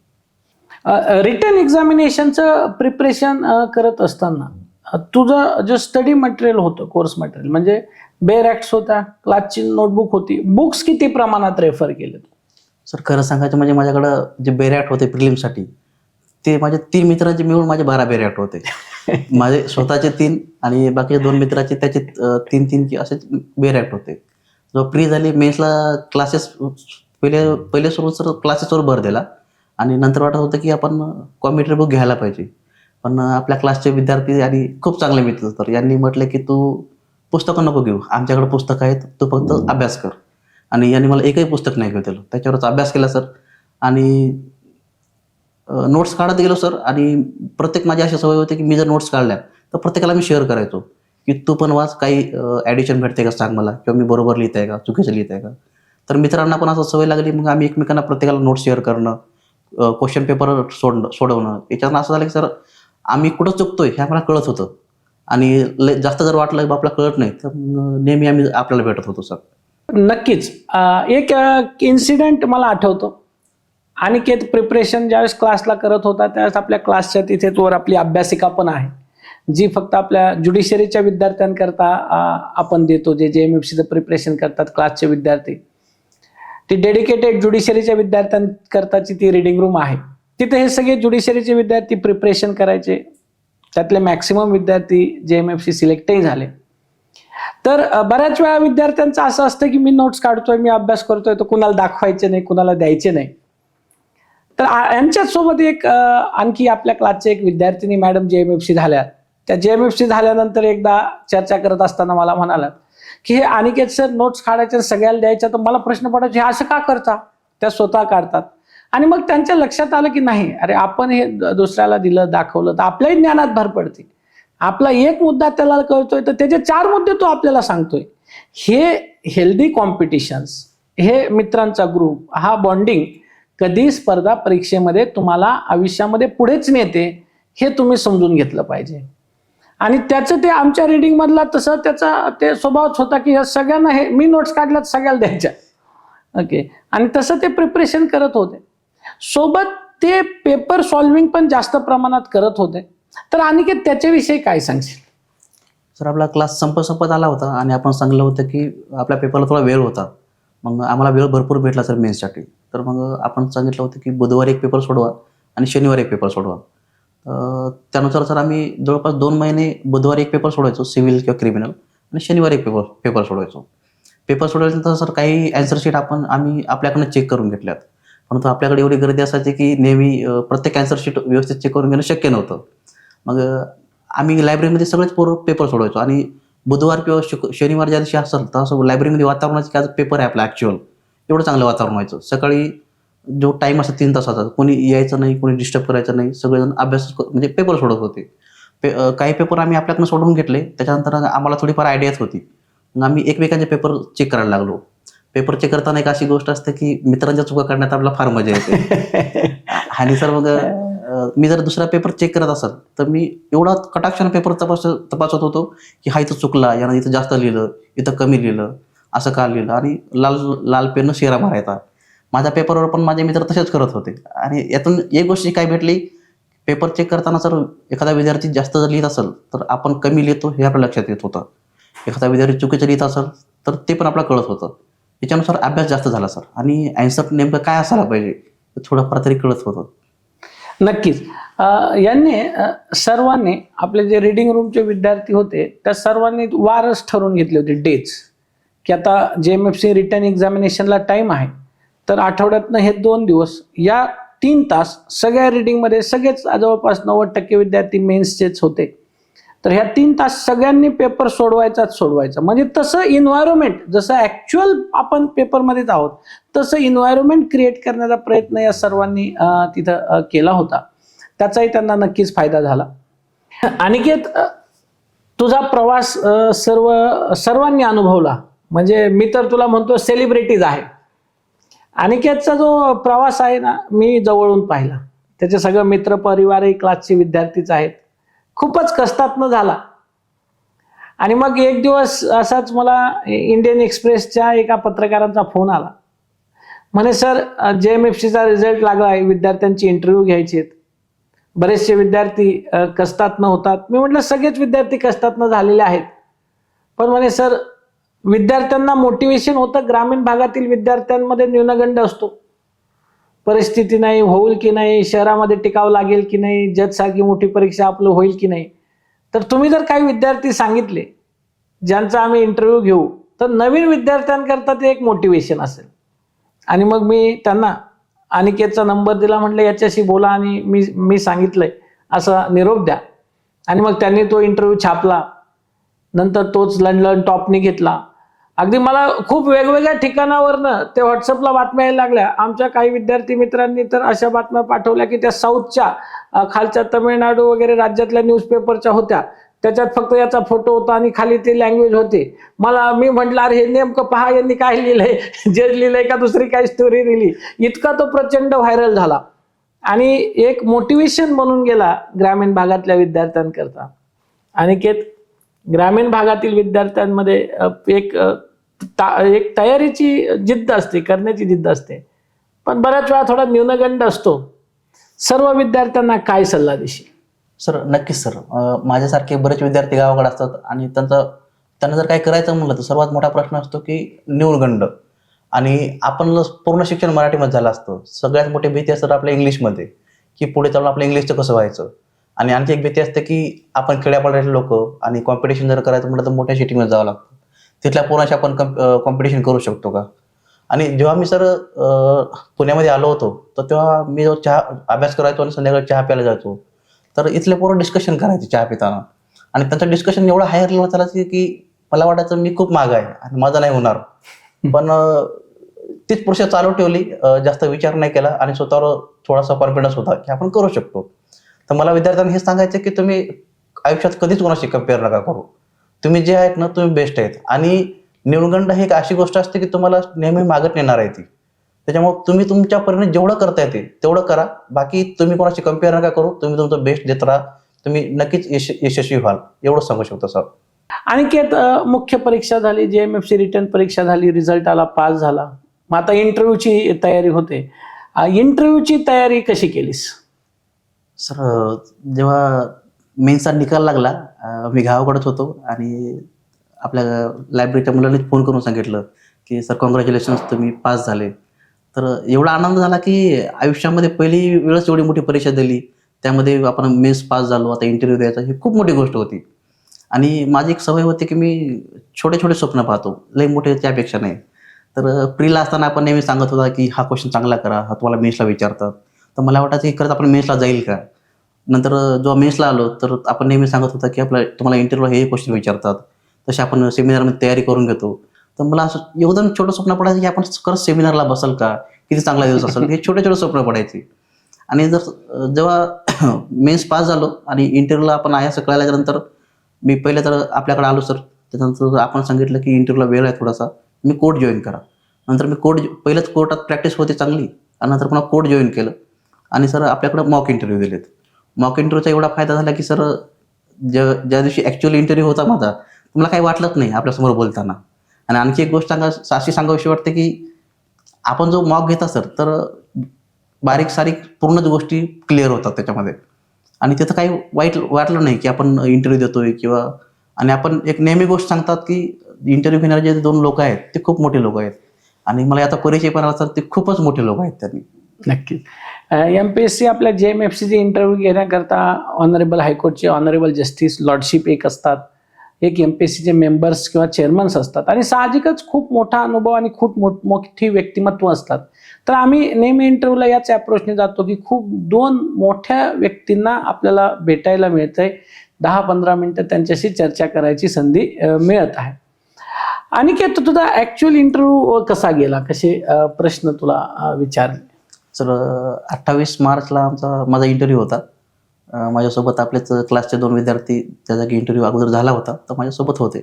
रिटर्न एक्झामिनेशनचं प्रिपरेशन करत असताना तुझं जे स्टडी मटेरियल होतं, कोर्स मटेरियल म्हणजे बेरॅक्ट्स होत्या, क्लासची नोटबुक होती, बुक्स किती प्रमाणात रेफर केले? सर खरं सांगायचं म्हणजे माझ्याकडं जे बेरॅक्ट होते प्रिलिमसाठी ते माझे 3 मित्रांचे मिळून माझे 12 बेरॅक्ट होते. माझे स्वतःचे 3 आणि बाकीचे 2 मित्राचे त्याचे 3 असे बेरॅक्ट होते. जेव्हा प्री झाली मेन्सला क्लासेस पहिले सुरू सर क्लासेसवर भर दिला आणि नंतर वाटत होतं की आपण कॉम्प्युटर बुक घ्यायला पाहिजे. पण आपल्या क्लासचे विद्यार्थी आणि खूप चांगले मित्र तर यांनी म्हटलं की तू पुस्तकं नको घेऊ, आमच्याकडे पुस्तकं आहेत, तू फक्त अभ्यास कर. आणि यांनी मला एकही पुस्तक नाही घेऊ दिलं, त्याच्यावरच अभ्यास केला सर. आणि नोट्स काढत गेलो सर आणि प्रत्येक माझी अशी सवय होती की मी जर नोट्स काढल्या तर प्रत्येकाला मी शेअर करायचो की तू पण वाच, काही ॲडिशन भेटते का सांग मला, किंवा मी बरोबर लिहित आहे का, चुकीचं लिहित आहे का. तर मित्रांना पण असं सवय लागली. मग आम्ही एकमेकांना प्रत्येकाला नोट्स शेअर करणं, क्वेश्चन पेपर सोडवणं. याच्यानं असं झालं की सर आम्ही कुठं चुकतोय हे आम्हाला कळत होतं आणि जास्त जर वाटलं आपल्याला कळत नाही तर नेहमी आम्ही आपल्याला भेटत होतो सर. नक्कीच. एक इन्सिडेंट मला आठवतो. अनिकेत प्रिपरेशन ज्यावेळेस क्लासला करत होता त्यावेळेस आपल्या क्लासच्या तिथे वर आपली अभ्यासिका पण आहे, जी फक्त आपल्या ज्युडिशरीच्या विद्यार्थ्यांकरता आपण देतो, जे JMFCचं प्रिपरेशन करतात क्लासचे विद्यार्थी. ती डेडिकेटेड ज्युडिशरीच्या विद्यार्थ्यांकरताची ती रिडिंग रूम आहे. तिथे हे सगळे ज्युडिशरीचे विद्यार्थी प्रिपरेशन करायचे. त्यातले मॅक्सिमम विद्यार्थी JMFC सिलेक्टही झाले. तर बऱ्याच वेळा विद्यार्थ्यांचं असं असतं की मी नोट्स काढतोय, मी अभ्यास करतोय, तर कुणाला दाखवायचे नाही, कुणाला द्यायचे नाही. तर यांच्याच सोबत एक आणखी आपल्या क्लासचे एक विद्यार्थिनी मॅडम JMFC झाल्या. त्या JMFC झाल्यानंतर एकदा चर्चा करत असताना मला म्हणाला की हे अनिकेत सर नोट्स काढायच्या सगळ्याला द्यायच्या, तर मला प्रश्न पडायचे हे असं का करता. त्या स्वतः काढतात. आणि मग त्यांच्या लक्षात आलं की नाही, अरे आपण हे दुसऱ्याला दिलं, दाखवलं तर आपल्याही ज्ञानात भर पडते. आपला एक मुद्दा त्याला कळतोय तर त्याचे 4 मुद्दे तो आपल्याला सांगतोय. हे हेल्दी कॉम्पिटिशन्स, हे मित्रांचा ग्रुप, हा बॉन्डिंग कधी स्पर्धा परीक्षेमध्ये तुम्हाला आयुष्यामध्ये पुढेच नेते, हे तुम्ही समजून घेतलं पाहिजे. आणि त्याचं ते आमच्या रिडिंग मधला तसं त्याचा ते स्वभावच होता की ह्या सगळ्यांना हे मी नोट्स काढल्यात सगळ्याला द्यायच्या. ओके. आणि तसं ते प्रिपरेशन करत होते. सोबत ते पेपर सॉल्विंग पण जास्त प्रमाणात करत होते. तर अनिकेत त्याच्याविषयी काय सांगशील? सर आपला क्लास संपत आला होता आणि आपण सांगितलं होतं की आपल्या पेपरला थोडा वेळ होता. मग आम्हाला वेळ भरपूर भेटला सर मेन्ससाठी. तर मग आपण सांगितलं होतं की बुधवारी एक पेपर सोडवा आणि शनिवारी एक पेपर सोडवा. त्यानुसार सर आम्ही जवळपास 2 महिने बुधवारी एक पेपर सोडायचो, सिव्हिल किंवा क्रिमिनल, आणि शनिवारी एक पेपर सोडवायचो. पेपर सोडल्यानंतर सर काही ॲन्सर शीट आम्ही आपल्याकडनं चेक करून घेतल्यात. परंतु आपल्याकडे एवढी गर्दी असायची की नेहमी प्रत्येक ॲन्सर शीट व्यवस्थित चेक करून घेणं शक्य नव्हतं. मग आम्ही लायब्ररीमध्ये सगळेच पेपर सोडवायचो आणि बुधवार किंवा शनिवार ज्या दिवशी असेल तर असं लायब्ररीमध्ये वातावरणाचं की आज पेपर आहे आपला ॲक्च्युअल, एवढं चांगलं वातावरण व्हायचं. सकाळी जो टाईम असतो 3 तासाचा, कोणी यायचं नाही, कोणी डिस्टर्ब करायचं नाही, सगळेजण अभ्यास म्हणजे पेपर सोडत होते. काही पेपर आम्ही आपल्याकडनं सोडून घेतले. त्याच्यानंतर आम्हाला थोडीफार आयडियाच होती. मग आम्ही एकमेकांचे पेपर चेक करायला लागलो. पेपर चेक करताना एक अशी गोष्ट असते की मित्रांच्या चुका काढण्यात आपल्याला फार मजा येते. आणि सर मग मी जर दुसरा पेपर चेक करत असेल तर मी एवढा कटाक्षाने पेपर तपासत होतो की हा इथं चुकला, यानं इथं जास्त लिहिलं, इथं कमी लिहिलं, असं का लिहिलं, आणि लाल पेननं शेरा मारायचा. माझ्या पेपरवर पण माझे मित्र तसेच करत होते. आणि यातून एक गोष्ट काय भेटली, पेपर चेक करताना जर एखादा विद्यार्थी जास्त जर लिहित असेल तर आपण कमी लिहितो हे आपल्या लक्षात येत होतं. एखादा विद्यार्थी चुकीचं लिहित असेल तर ते पण आपल्याला कळत होतं. त्याच्यानुसार अभ्यास जास्त झाला सर, आणि ॲन्सर नेमकं काय असायला पाहिजे ते थोडंफार तरी कळत होतं. नक्कीच. यांनी सर्वांनी आपले जे रिडिंग रूमचे विद्यार्थी होते त्या सर्वांनी वारच ठरवून घेतले होते, डेज, की आता JMFC रिटर्न एक्झामिनेशनला टाइम आहे, तर आठवड्यातनं हे 2 दिवस या 3 तास सगळ्या रिडिंगमध्ये सगळेच जवळपास 90% विद्यार्थी मेन्सचेच होते. तर ह्या 3 तास सगळ्यांनी पेपर सोडवायचा. म्हणजे तसं इन्व्हायरमेंट, जसं ऍक्च्युअल आपण पेपरमध्येच आहोत तसं इन्व्हायरमेंट क्रिएट करण्याचा प्रयत्न या सर्वांनी तिथं केला होता. त्याचाही त्यांना नक्कीच फायदा झाला. अनिकेत, तुझा प्रवास सर्वांनी अनुभवला. म्हणजे मी तर तुला म्हणतो सेलिब्रिटीज आहे. अनिकेतचा जो प्रवास आहे ना, मी जवळून पाहिला. त्याचे सगळं मित्र परिवारही क्लासचे विद्यार्थीच आहेत. खूपच कष्टातनं झाला. आणि मग एक दिवस असाच मला इंडियन एक्सप्रेसच्या एका पत्रकारांचा फोन आला. म्हणे सर, JMFCचा रिझल्ट लागला आहे, विद्यार्थ्यांची इंटरव्ह्यू घ्यायची आहेत, बरेचसे विद्यार्थी कष्टातनं होतात. मी म्हटलं सगळेच विद्यार्थी कष्टातनं झालेले आहेत, पण म्हणे सर विद्यार्थ्यांना मोटिवेशन होतं. ग्रामीण भागातील विद्यार्थ्यांमध्ये न्यूनगंड असतो, परिस्थिती नाही, होईल की नाही, शहरामध्ये टिकावं लागेल की नाही, जज सारखी मोठी परीक्षा आपलं होईल की नाही. तर तुम्ही जर काही विद्यार्थी सांगितले ज्यांचा आम्ही इंटरव्ह्यू घेऊ तर नवीन विद्यार्थ्यांकरता ते एक मोटिवेशन असेल. आणि मग मी त्यांना अनिकेतचा नंबर दिला, म्हटलं याच्याशी बोला आणि मी सांगितलंय असं निरोप द्या. आणि मग त्यांनी तो इंटरव्ह्यू छापला. नंतर तोच लंडन टॉपनी घेतला. अगदी मला खूप वेगवेगळ्या ठिकाणावरनं ते व्हॉट्सअपला बातम्या यायला लागल्या. आमच्या काही विद्यार्थी मित्रांनी तर अशा बातम्या पाठवल्या की त्या साऊथच्या खालच्या तमिळनाडू वगैरे राज्यातल्या न्यूजपेपरच्या होत्या. त्याच्यात फक्त याचा फोटो होता आणि खाली ते लँग्वेज होते. मी म्हटलं अरे हे नेमकं पहा, यांनी काय लिहिलंय, जज लिहिलंय का दुसरी काही स्टोरी लिहिली. इतका तो प्रचंड व्हायरल झाला आणि एक मोटिवेशन बनून गेला ग्रामीण भागातल्या विद्यार्थ्यांकरता. अनिकेत, ग्रामीण भागातील विद्यार्थ्यांमध्ये एक तयारीची जिद्द असते, करण्याची जिद्द असते, पण बऱ्याच वेळा थोडा न्यूनगंड असतो. सर्व विद्यार्थ्यांना काय सल्ला देशील? सर नक्कीच सर, माझ्यासारखे बरेच विद्यार्थी गावाकडे असतात आणि त्यांना जर काही करायचं म्हणलं तर सर्वात मोठा प्रश्न असतो की न्यूनगंड. आणि आपण पूर्ण शिक्षण मराठीमध्ये झालं असतं. सगळ्यात मोठी भीती असतात आपल्या इंग्लिशमध्ये की पुढे चालून आपलं इंग्लिशचं कसं व्हायचं. आणि आणखी एक भीती असते की आपण खेड्यापाड्यातले लोक आणि कॉम्पिटिशन जर करायचं म्हटलं तर मोठ्या सिटीमध्ये जावं लागतं. तिथल्या पोरांशी आपण कॉम्पिटिशन करू शकतो का. आणि जेव्हा मी सर पुण्यामध्ये आलो होतो तर तेव्हा मी जो चहा अभ्यास करायचो आणि संध्याकाळी चहा प्यायला जायचो, तर इथले पोरं डिस्कशन करायचे चहा पिताना. आणि त्यांचं डिस्कशन एवढं हायर लेवल चालायचं की मला वाटायचं मी खूप मागं आहे आणि माझं नाही होणार. पण तीच प्रोसेस चालू ठेवली, जास्त विचार नाही केला आणि स्वतःवर थोडासा कॉन्फिडन्स होता की आपण करू शकतो. तर मला विद्यार्थ्यांना हे सांगायचं की तुम्ही आयुष्यात कधीच कोणाशी कम्पेअर नका करू. तुम्ही जे आहेत ना तुम्ही बेस्ट आहेत. आणि न्यूनगंड ही एक अशी गोष्ट असते की तुम्हाला नेहमी मागत नेणार आहे ती. त्याच्यामुळे तुम्ही तुमच्या परीने जेवढं करता येते तेवढं करा. बाकी तुम्ही कोणाशी कम्पेअर नका करू. तुम्ही तुमचं बेस्ट देत राहा. तुम्ही नक्कीच यशस्वी व्हाल, एवढं सांगू शकतो सर. अनिकेत, मुख्य परीक्षा झाली, JMFC रिटर्न परीक्षा झाली, रिझल्ट आला, पास झाला. मग आता इंटरव्ह्यूची तयारी होते. इंटरव्ह्यूची तयारी कशी केलीस? सर जेव्हा मेन्सचा निकाल लागला, मी गावाकडेच होतो आणि आपल्या लायब्ररीच्या मुलांनी फोन करून सांगितलं की सर कॉंग्रॅच्युलेशन्स, तुम्ही पास झाले. तर एवढा आनंद झाला की आयुष्यामध्ये पहिली वेळच एवढी मोठी परीक्षा दिली, त्यामध्ये आपण मेन्स पास झालो, आता इंटरव्ह्यू द्यायचा, ही खूप मोठी गोष्ट होती. आणि माझी एक सवय होती की मी छोटे छोटे स्वप्न पाहतो, लई मोठे त्यापेक्षा नाही. तर प्रीला असताना आपण नेहमी सांगत होता की हा क्वेश्चन चांगला करा, हा तुम्हाला मेन्सला विचारतात. तर मला वाटायचं की खरंच आपण मेन्सला जाईल का. नंतर जेव्हा मेन्सला आलो तर आपण नेहमी सांगत होता की तुम्हाला इंटरव्ह्यूला हे क्वेश्चन विचारतात, तसे आपण सेमिनारमध्ये तयारी करून घेतो. तर मला असं एकदम छोटं स्वप्न पडायचं की आपण खरंच सेमिनारला बसल का, किती चांगला दिवस असेल, हे छोटे छोटे स्वप्न पडायचे. आणि जेव्हा मेन्स पास झालो आणि इंटरव्ह्यूला आपण आहे असं कळल्यानंतर मी पहिले तर आपल्याकडे आलो सर. त्याच्यानंतर आपण सांगितलं की इंटरव्ह्यूला वेळ आहे थोडासा, मी कोर्ट जॉईन करा. नंतर मी पहिलंच कोर्टात प्रॅक्टिस होती चांगली आणि नंतर पुन्हा कोर्ट जॉईन केलं. आणि सर आपल्याकडं मॉक इंटरव्ह्यू दिलेत. मॉक इंटरव्ह्यूचा एवढा फायदा झाला की सर ज्या दिवशी ॲक्च्युअली इंटरव्ह्यू होता माझा, मला काही वाटलंच नाही आपल्यासमोर बोलताना. आणि आणखी एक गोष्ट अशी सांगावीशी वाटते की आपण जो मॉक घेता सर, तर बारीक सारीक पूर्णच गोष्टी क्लिअर होतात त्याच्यामध्ये. आणि तिथं काही वाईट वाटलं नाही की आपण इंटरव्ह्यू देतोय किंवा. आणि आपण एक नेहमी गोष्ट सांगतात की इंटरव्ह्यू घेणारे जे 2 लोक आहेत ते खूप मोठे लोक आहेत. आणि मला आता परिचय पण असतात ते खूपच मोठे लोक आहेत त्यांनी. नक्कीच. MPSC आपल्या JMFCचे इंटरव्ह्यू घेण्याकरता ऑनरेबल हायकोर्टचे ऑनरेबल जस्टिस लॉर्डशिप एक असतात, एक MPSCचे मेंबर्स किंवा चेअरमन्स असतात आणि साहजिकच खूप मोठा अनुभव आणि खूप मोठी व्यक्तिमत्व असतात. तर आम्ही नेहमी इंटरव्ह्यूला याच अप्रोचने जातो की खूप 2 मोठ्या व्यक्तींना आपल्याला भेटायला मिळतंय, 10-15 मिनिटं त्यांच्याशी चर्चा करायची संधी मिळत आहे. अनिकेत, तुझा ॲक्च्युअल इंटरव्ह्यू कसा गेला, कसे प्रश्न तुला विचारले? सर 28 मार्चला माझा इंटरव्ह्यू होता. माझ्यासोबत आपलेच क्लासचे 2 विद्यार्थी, त्या जागी इंटरव्ह्यू अगोदर झाला होता तर माझ्यासोबत होते.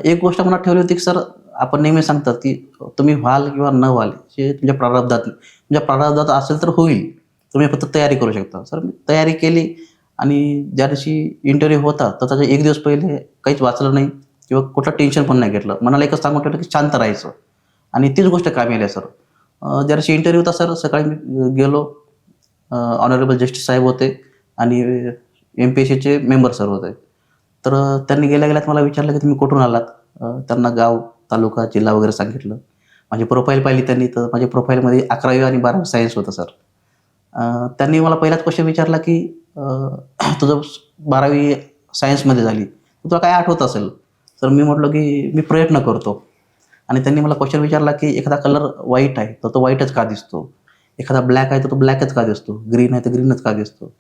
एक गोष्ट मला ठेवली होती की सर आपण नेहमी सांगतात की तुम्ही व्हाल किंवा न व्हाल हे तुमच्या प्रारब्धात असेल तर होईल, तुम्ही फक्त तयारी करू शकता. सर मी तयारी केली आणि ज्या दिवशी इंटरव्ह्यू होता तर त्याच्या 1 दिवस पहिले काहीच वाचलं नाही किंवा कुठलं टेन्शन पण नाही घेतलं. मनाला एकच सांगून ठेवलं की शांत राहायचं आणि तीच गोष्ट कामी आली सर. ज्या दिवशी इंटरव्ह्यू होता सर, सकाळी मी गेलो, ऑनरेबल जस्टिस साहेब होते आणि MPSCचे मेंबर सर होते. तर त्यांनी गेल्या गेल्यात मला विचारलं की तुम्ही कुठून आलात. त्यांना गाव, तालुका, जिल्हा वगैरे सांगितलं. माझी प्रोफाईल पाहिली त्यांनी, तर माझ्या प्रोफाईलमध्ये 11वी आणि 12वी सायन्स होतं सर. त्यांनी मला पहिलाच क्वेश्चन विचारला की तुझं 12वी सायन्समध्ये झाली, तुला काय आठवत असेल. तर मी म्हटलं की मी प्रयत्न करतो. आणि त्यांनी मला क्वेश्चन विचारला की एखादा कलर व्हाईट आहे तर तो व्हाईटच का दिसतो, एखादा ब्लॅक आहे तर तो ब्लॅकच का दिसतो, ग्रीन आहे तर ग्रीनच का दिसतो.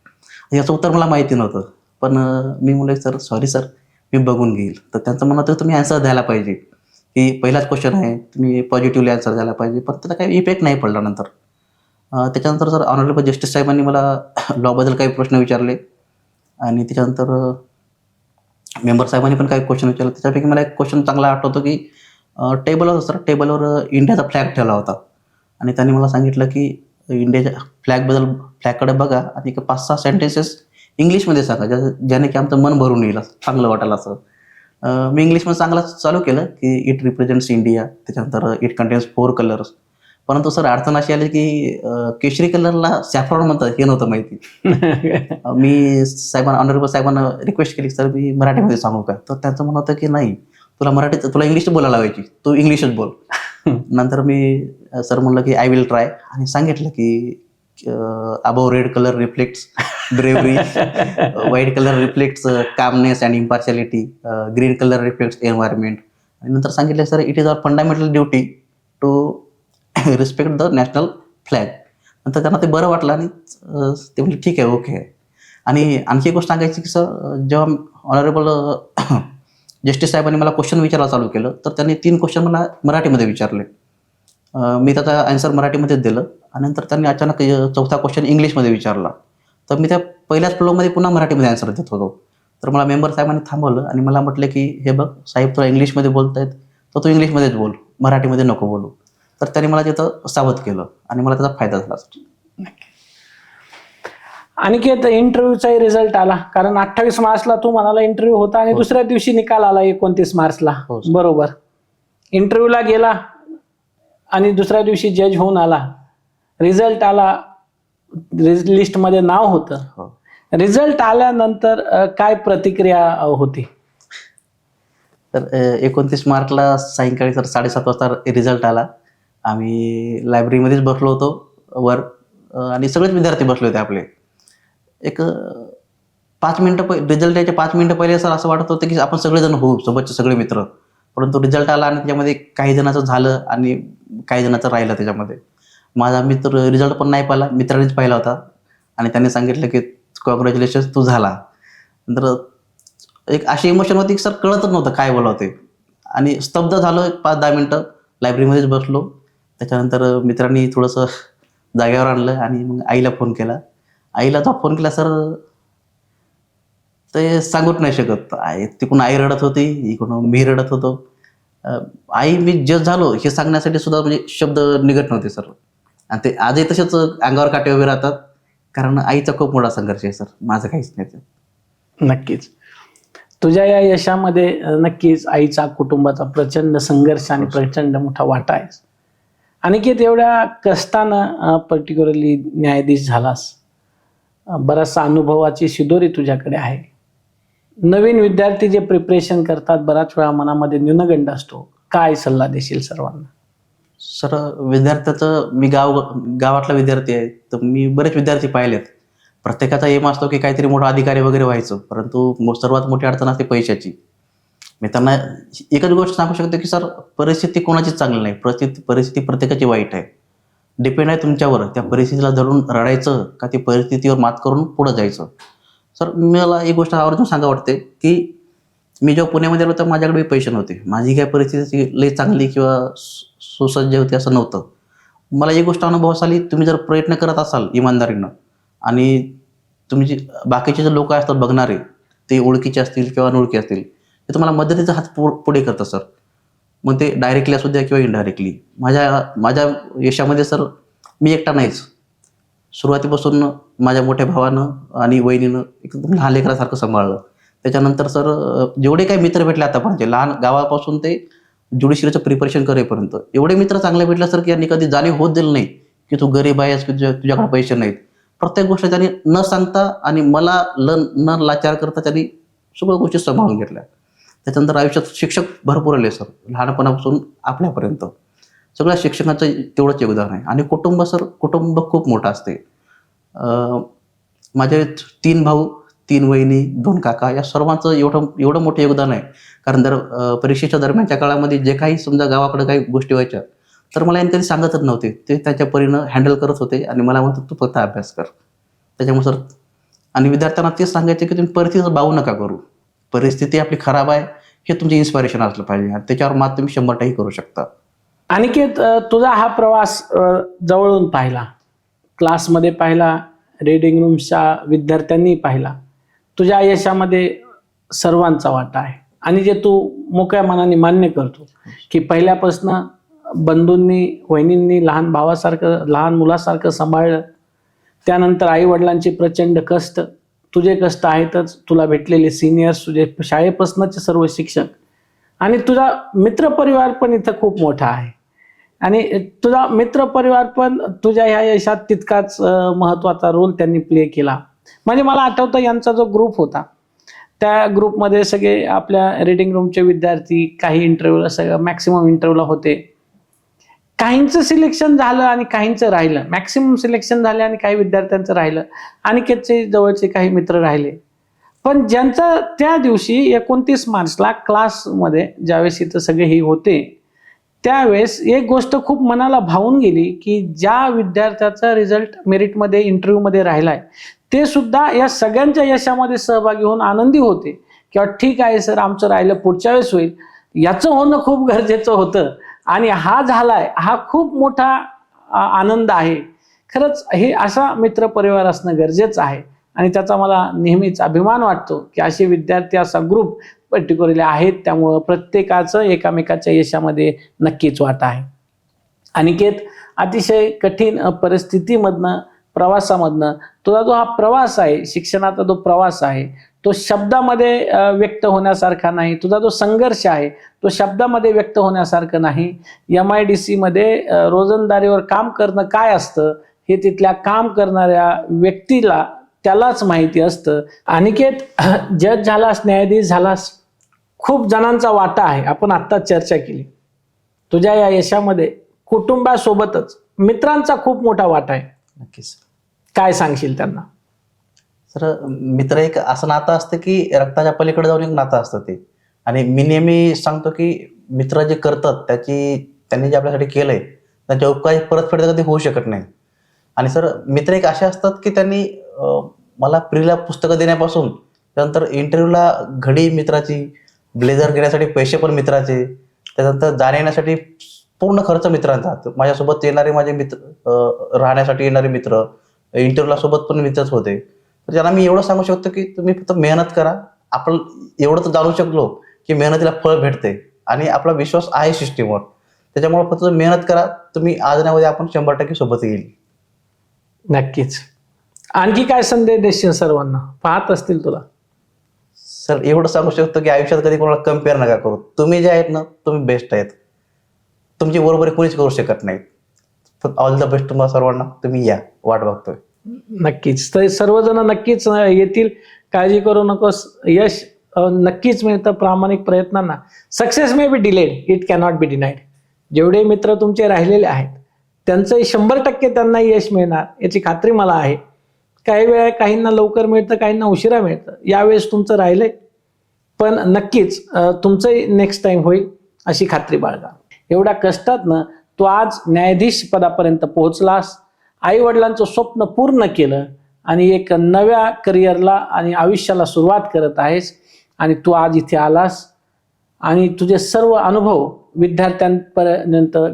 याचं उत्तर मला माहिती नव्हतं. पण मी म्हटलं सर सॉरी सर, मी बघून घेईल. तर त्यांचं म्हणणं होतं तुम्ही ॲन्सर द्यायला पाहिजे, की पहिलाच क्वेश्चन आहे, तुम्ही पॉझिटिव्हली ॲन्सर द्यायला पाहिजे. पण त्याचा काही इफेक्ट नाही पडला नंतर. त्याच्यानंतर सर ऑनरेबल जस्टिस साहेबांनी मला लॉबद्दल काही प्रश्न विचारले आणि त्याच्यानंतर मेंबर साहेबांनी पण काही क्वेश्चन विचारले. त्याच्यापैकी मला एक क्वेश्चन चांगला आठवतो की टेबलवर सर, टेबलवर इंडियाचा फ्लॅग ठेवला होता आणि त्यांनी मला सांगितलं की इंडियाच्या फ्लॅगकडे बघा आणि 5-6 सेंटेन्सेस इंग्लिशमध्ये सांगा, ज्याने की आमचं मन भरून येईल, चांगलं वाटेल असं. मी इंग्लिशमध्ये चांगला चालू केलं की इट रिप्रेझेंट्स इंडिया, त्याच्यानंतर इट कंटेन्स 4 कलर्स. परंतु सर अडचण अशी आली की केशरी कलरला सॅफ्रॉन म्हणतात हे नव्हतं माहिती. मी ऑनरेबल साहेबांना रिक्वेस्ट केली सर मी मराठीमध्ये सांगू का. तर त्यांचं म्हणणं होतं की नाही, तुला इंग्लिश बोलायला लावायची, तू इंग्लिशच बोल. नंतर मी सर म्हणलं की आय विल ट्राय आणि सांगितलं की above red colour reflects bravery, white colour reflects calmness and impartiality, green colour reflects environment. आणि नंतर सांगितलं sir it is our fundamental duty to respect the national flag. नंतर त्यांना ते बरं वाटलं आणि ते म्हणजे ठीक आहे, ओके. आणि आणखी एक गोष्ट सांगायची की सर जेव्हा ऑनरेबल जस्टिस साहेबांनी मला क्वेश्चन विचारायला चालू केलं तर त्यांनी 3 क्वेश्चन मला मराठीमध्ये विचारले. मी त्याचा आन्सर मराठीमध्येच दिलं आणि नंतर त्यांनी अचानक 4था क्वेश्चन इंग्लिशमध्ये विचारला. तर मी त्या पहिल्याच फ्लोमध्ये पुन्हा मराठीमध्ये आन्सर देत होतो. तर मला मेंबर साहेबांनी थांबवलं आणि मला म्हटलं की हे बघ साहेब तुला इंग्लिशमध्ये बोलतायत तर तू इंग्लिशमध्येच बोल, मराठीमध्ये नको बोलू. तर त्यांनी मला तिथं सावध केलं आणि मला त्याचा फायदा झाला. अनिकेत, इंटरव्ह्यूचाही रिझल्ट आला, कारण 28 मार्चला तू म्हणाला इंटरव्ह्यू होता आणि दुसऱ्या दिवशी निकाल आला 29 मार्चला. हो. बरोबर. इंटरव्ह्यूला गेला आणि दुसऱ्या दिवशी जज होऊन आला, रिझल्ट आला, लिस्टमध्ये नाव होतं. हो. रिझल्ट आल्यानंतर काय प्रतिक्रिया होती? तर 29 मार्चला सायंकाळी सर 7:30 वाजता रिझल्ट आला. आम्ही लायब्ररीमध्येच बसलो होतो वर आणि सगळेच विद्यार्थी बसले होते आपले. एक 5 मिनिटं रिझल्ट यायच्या 5 मिनिटं पहिले सर असं वाटत होतं की आपण सगळेजण होऊ, सोबतचे सगळे मित्र. परंतु रिझल्ट आला आणि त्याच्यामध्ये काही जणांचं झालं आणि काही जणांचं राहिलं त्याच्यामध्ये. माझा मित्र रिझल्ट पण नाही पाहिला, मित्रांनीच पाहिला होता आणि त्यांनी सांगितलं की कॉंग्रॅच्युलेशन्स तू झाला. नंतर एक अशी इमोशन होती की सर कळतच नव्हतं काय बोलावं ते आणि स्तब्ध झालो. 5-10 मिनिटं लायब्ररीमध्येच बसलो. त्याच्यानंतर मित्रांनी थोडंसं जागेवर आणलं आणि मग आईला फोन केला. आईला जो फोन केला सर ते सांगूच नाही शकत. तिकडून आई रडत होती, इकडून मी रडत होतो. आई मी जज झालो हे सांगण्यासाठी सुद्धा म्हणजे शब्द निघत नव्हते सर. आणि ते आजही तसेच अंगावर काटे उभे राहतात, कारण आईचा खूप मोठा संघर्ष आहे सर, माझं काहीच नाही. नक्कीच तुझ्या या यशामध्ये नक्कीच आईचा, कुटुंबाचा प्रचंड संघर्ष आणि प्रचंड मोठा वाटा आहे. अनिकेत, एवढ्या कष्टानं पर्टिक्युलरली न्यायाधीश झालास, बराचसा अनुभवाची शिदोरी तुझ्याकडे आहे. नवीन विद्यार्थी जे प्रिपरेशन करतात बराच वेळा मनामध्ये न्यूनगंड असतो, काय सल्ला देशील सर्वांना? सर विद्यार्थ्याचं मी गावातला विद्यार्थी आहे, तर मी बरेच विद्यार्थी पाहिलेत. प्रत्येकाचा एम असतो की काहीतरी मोठा अधिकारी वगैरे व्हायचं, परंतु सर्वात मोठी अडचण असते पैशाची. मी त्यांना एकच गोष्ट सांगू शकतो की सर परिस्थिती कोणाचीच चांगली नाही, परिस्थिती प्रत्येकाची वाईट आहे. डिपेंड आहे तुमच्यावर त्या परिस्थितीला धरून रडायचं का ती परिस्थितीवर मात करून पुढं जायचं. सर मला एक गोष्ट आवर्जून सांगा वाटते की मी जेव्हा पुण्यामध्ये आलो तर माझ्याकडे पैसे नव्हते, माझी काय परिस्थिती लई चांगली किंवा सुसज्ज होती असं नव्हतं. मला एक गोष्ट अनुभवास आली, तुम्ही जर प्रयत्न करत असाल इमानदारीनं आणि तुम्ही जे बाकीचे जे लोक असतात बघणारे, ते ओळखीचे असतील किंवा अनोळखी असतील, ते तुम्हाला मदतीचा हात पुढे करतात सर. मग ते डायरेक्टली असू द्या किंवा इनडायरेक्टली. माझ्या यशामध्ये सर मी एकटा नाहीच. सुरुवातीपासून माझ्या मोठ्या भावानं आणि वहिनीनं एकदम लहान लेकरासारखं सांभाळलं. त्याच्यानंतर सर जेवढे काही मित्र भेटले आतापर्यंत, लहान गावापासून ते ज्युडिशियरीचं प्रिपरेशन करेपर्यंत एवढे मित्र चांगले भेटले सर की यांनी कधी जाणीव होत दिली नाही की तू गरीब आहेस की तुझ्याकडे पैसे नाहीत. प्रत्येक गोष्ट त्यांनी न सांगता आणि मला न लाचार करता त्यांनी सगळ्या गोष्टी सांभाळून घेतल्या. त्याच्यानंतर आयुष्यात शिक्षक भरपूर आले सर, लहानपणापासून आपल्यापर्यंत सगळ्या शिक्षकांचं तेवढंच योगदान आहे. आणि कुटुंब सर, कुटुंब खूप मोठं असते. माझे 3 भाऊ, 3 वहिनी, 2 काका, या सर्वांचं एवढं मोठं योगदान आहे. कारण परीक्षेच्या दरम्यानच्या काळामध्ये जे काही समजा गावाकडे काही गोष्टी व्हायच्या तर मला यांनी कधी सांगतच नव्हते. ते त्याच्या परीनं हँडल करत होते आणि मला म्हणतात तू फक्त अभ्यास कर. त्याच्यामुळे सर आणि विद्यार्थ्यांना तेच सांगायचे की तुम्ही परिस्थितीचं बाऊ नका करू. परिस्थिती आपली खराब आहे हे तुमचे इन्स्पिरेशन असलं पाहिजे आणि त्याच्यावर मात तुम्ही 100% करू शकता. अनिकेत, तुझा हा प्रवास जवळून पाहिला, क्लासमध्ये पाहिला, रीडिंग रूमच्या विद्यार्थ्यांनी पाहिला. तुझ्या यशामध्ये सर्वांचा वाटा आहे आणि जे तू मोकळ्या मनाने मान्य करतो की पहिल्यापासून बंधूंनी, वहिनींनी लहान भावासारखं, लहान मुलासारखं सांभाळलं. त्यानंतर आई वडिलांचे प्रचंड कष्ट, तुझे कष्ट आहेतच, तुला भेटलेले सिनियर्स, तुझे शाळेपासूनचे सर्व शिक्षक आणि तुझा मित्रपरिवार पण इथं खूप मोठा आहे. आणि तुझा मित्रपरिवार पण तुझ्या ह्या यशात तितकाच महत्त्वाचा रोल त्यांनी प्ले केला. म्हणजे मला आठवतं यांचा जो ग्रुप होता त्या ग्रुपमध्ये सगळे आपल्या रीडिंग रूमचे विद्यार्थी, काही इंटरव्ह्यूला, सगळं मॅक्सिमम इंटरव्ह्यूला होते. काहींचं सिलेक्शन झालं आणि काहींचं राहिलं, मॅक्सिमम सिलेक्शन झाले आणि काही विद्यार्थ्यांचं राहिलं, अनिकेतचे जवळचे काही मित्र राहिले. पण ज्यांचं त्या दिवशी 29 मार्चला क्लासमध्ये ज्यावेळेस इथं सगळे हे होते, त्यावेळेस एक गोष्ट खूप मनाला भावून गेली की ज्या विद्यार्थ्याचा रिझल्ट मेरिटमध्ये इंटरव्ह्यूमध्ये राहिलाय ते सुद्धा या सगळ्यांच्या यशामध्ये सहभागी होऊन आनंदी होते, किंवा ठीक आहे सर आमचं राहिलं पुढच्या वेळेस होईल, याचं होणं खूप गरजेचं होतं आणि हा झालाय, हा खूप मोठा आनंद आहे. खरंच हे असा मित्रपरिवार असणं गरजेचं आहे आणि त्याचा मला नेहमीच अभिमान वाटतो की असे विद्यार्थी, असा ग्रुप पर्टिक्युलरली आहेत. त्यामुळं प्रत्येकाचं एकामेकाच्या यशामध्ये नक्कीच वाटा आहे. अनिकेत, अतिशय कठीण परिस्थितीमधनं, प्रवासामधनं तुझा जो हा प्रवास आहे, शिक्षणाचा जो प्रवास आहे, तो शब्दामध्ये व्यक्त होण्यासारखा नाही. तुझा जो संघर्ष आहे तो शब्दामध्ये व्यक्त होण्यासारखं नाही. MIDC मध्ये रोजंदारीवर काम करणं काय असतं हे तिथल्या काम करणाऱ्या व्यक्तीला त्यालाच माहिती असतं. अनिकेत, जज झालास, न्यायाधीश झालास, खूप जणांचा वाटा आहे, आपण आत्ता चर्चा केली. तुझ्या या यशामध्ये कुटुंबासोबतच मित्रांचा खूप मोठा वाटा आहे. नक्कीच. काय सांगशील त्यांना? तर मित्र एक असं नातं असतं की रक्ताच्या पलीकडे जाऊन एक नातं असतं ते. आणि मी नेहमी सांगतो की मित्र जे करतात त्यांनी जे आपल्यासाठी केलंय त्यांच्या उपकाराची परतफेड कधी होऊ शकत नाही. आणि सर, मित्र एक असे असतात की त्यांनी मला प्रीला पुस्तकं देण्यापासून त्यानंतर इंटरव्ह्यूला घडी मित्राची, ब्लेझर घेण्यासाठी पैसे पण मित्राचे, त्यानंतर जाण्या येण्यासाठी पूर्ण खर्च मित्रांचा. माझ्यासोबत येणारे माझे मित्र, राहण्यासाठी येणारे मित्र, इंटरव्ह्यूला सोबत पण मित्रच होते. तर त्यांना मी एवढं सांगू शकतो की तुम्ही फक्त मेहनत करा. आपण एवढं तर जाणू शकलो की मेहनतीला फळ भेटते आणि आपला विश्वास आहे सिस्टीमवर. त्याच्यामुळे फक्त मेहनत करा, तुम्ही आज ना उद्या आपण 100% सोबत येईल. नक्कीच. आणखी काय संदेश देशील सर्वांना, पाहत असतील तुला? सर, एवढं सांगू शकतो की आयुष्यात कधी कोणाला कम्पेअर नका करू. तुम्ही जे आहेत ना, तुम्ही बेस्ट आहेत. तुमची बरोबरी कोणीच करू शकत नाही. ऑल द बेस्ट तुम्हाला सर्वांना. तुम्ही या, वाट बघतोय. नक्कीच. तर सर्वजण नक्कीच येतील, काळजी करू नकोस. यश नक्कीच मिळतं प्रामाणिक प्रयत्नांना. Success may be delayed, it cannot be denied. जेवढे मित्र तुमचे राहिलेले आहेत त्यांचं 100% त्यांना यश मिळणार याची खात्री मला आहे. काही वेळा काहींना लवकर मिळतं, काहींना उशिरा मिळतं. यावेळेस तुमचं राहिलंय, पण नक्कीच तुमचंही नेक्स्ट टाइम होईल अशी खात्री बाळगा. एवढ्या कष्टातनं तू आज न्यायाधीश पदापर्यंत पोहोचलास, आई वडिलांचं स्वप्न पूर्ण केलं आणि एक नव्या करिअरला आणि आयुष्याला सुरुवात करत आहेस. आणि तू आज इथे आलास आणि तुझे सर्व अनुभव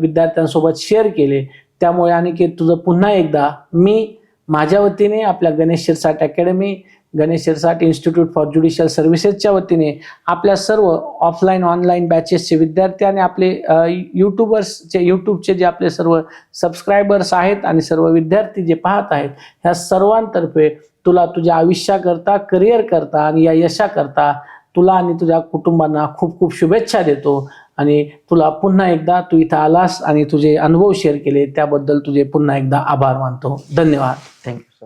विद्यार्थ्यांसोबत शेअर केले. त्यामुळे अनिकेत, तुझं पुन्हा एकदा मी माझ्या वतीने, आपल्या Ganesh Shirsat academy, Ganesh Shirsat institute for judicial सर्व्हिसेसच्या वतीने, आपल्या सर्व ऑफलाईन ऑनलाईन बॅचेसचे विद्यार्थी आणि आपले यूट्यूबचे जे आपले सर्व सबस्क्रायबर्स आहेत आणि सर्व विद्यार्थी जे पाहत आहेत, ह्या सर्वांतर्फे तुला तुझ्या आयुष्याकरता, करिअर करता आणि या यशाकरता तुला आणि तुझ्या कुटुंबांना खूप खूप शुभेच्छा देतो. आणि तुला पुन्हा एकदा, तू इथं आलास आणि तुझे अनुभव शेअर केले त्याबद्दल तुझे पुन्हा एकदा आभार मानतो. धन्यवाद. Thank you sir.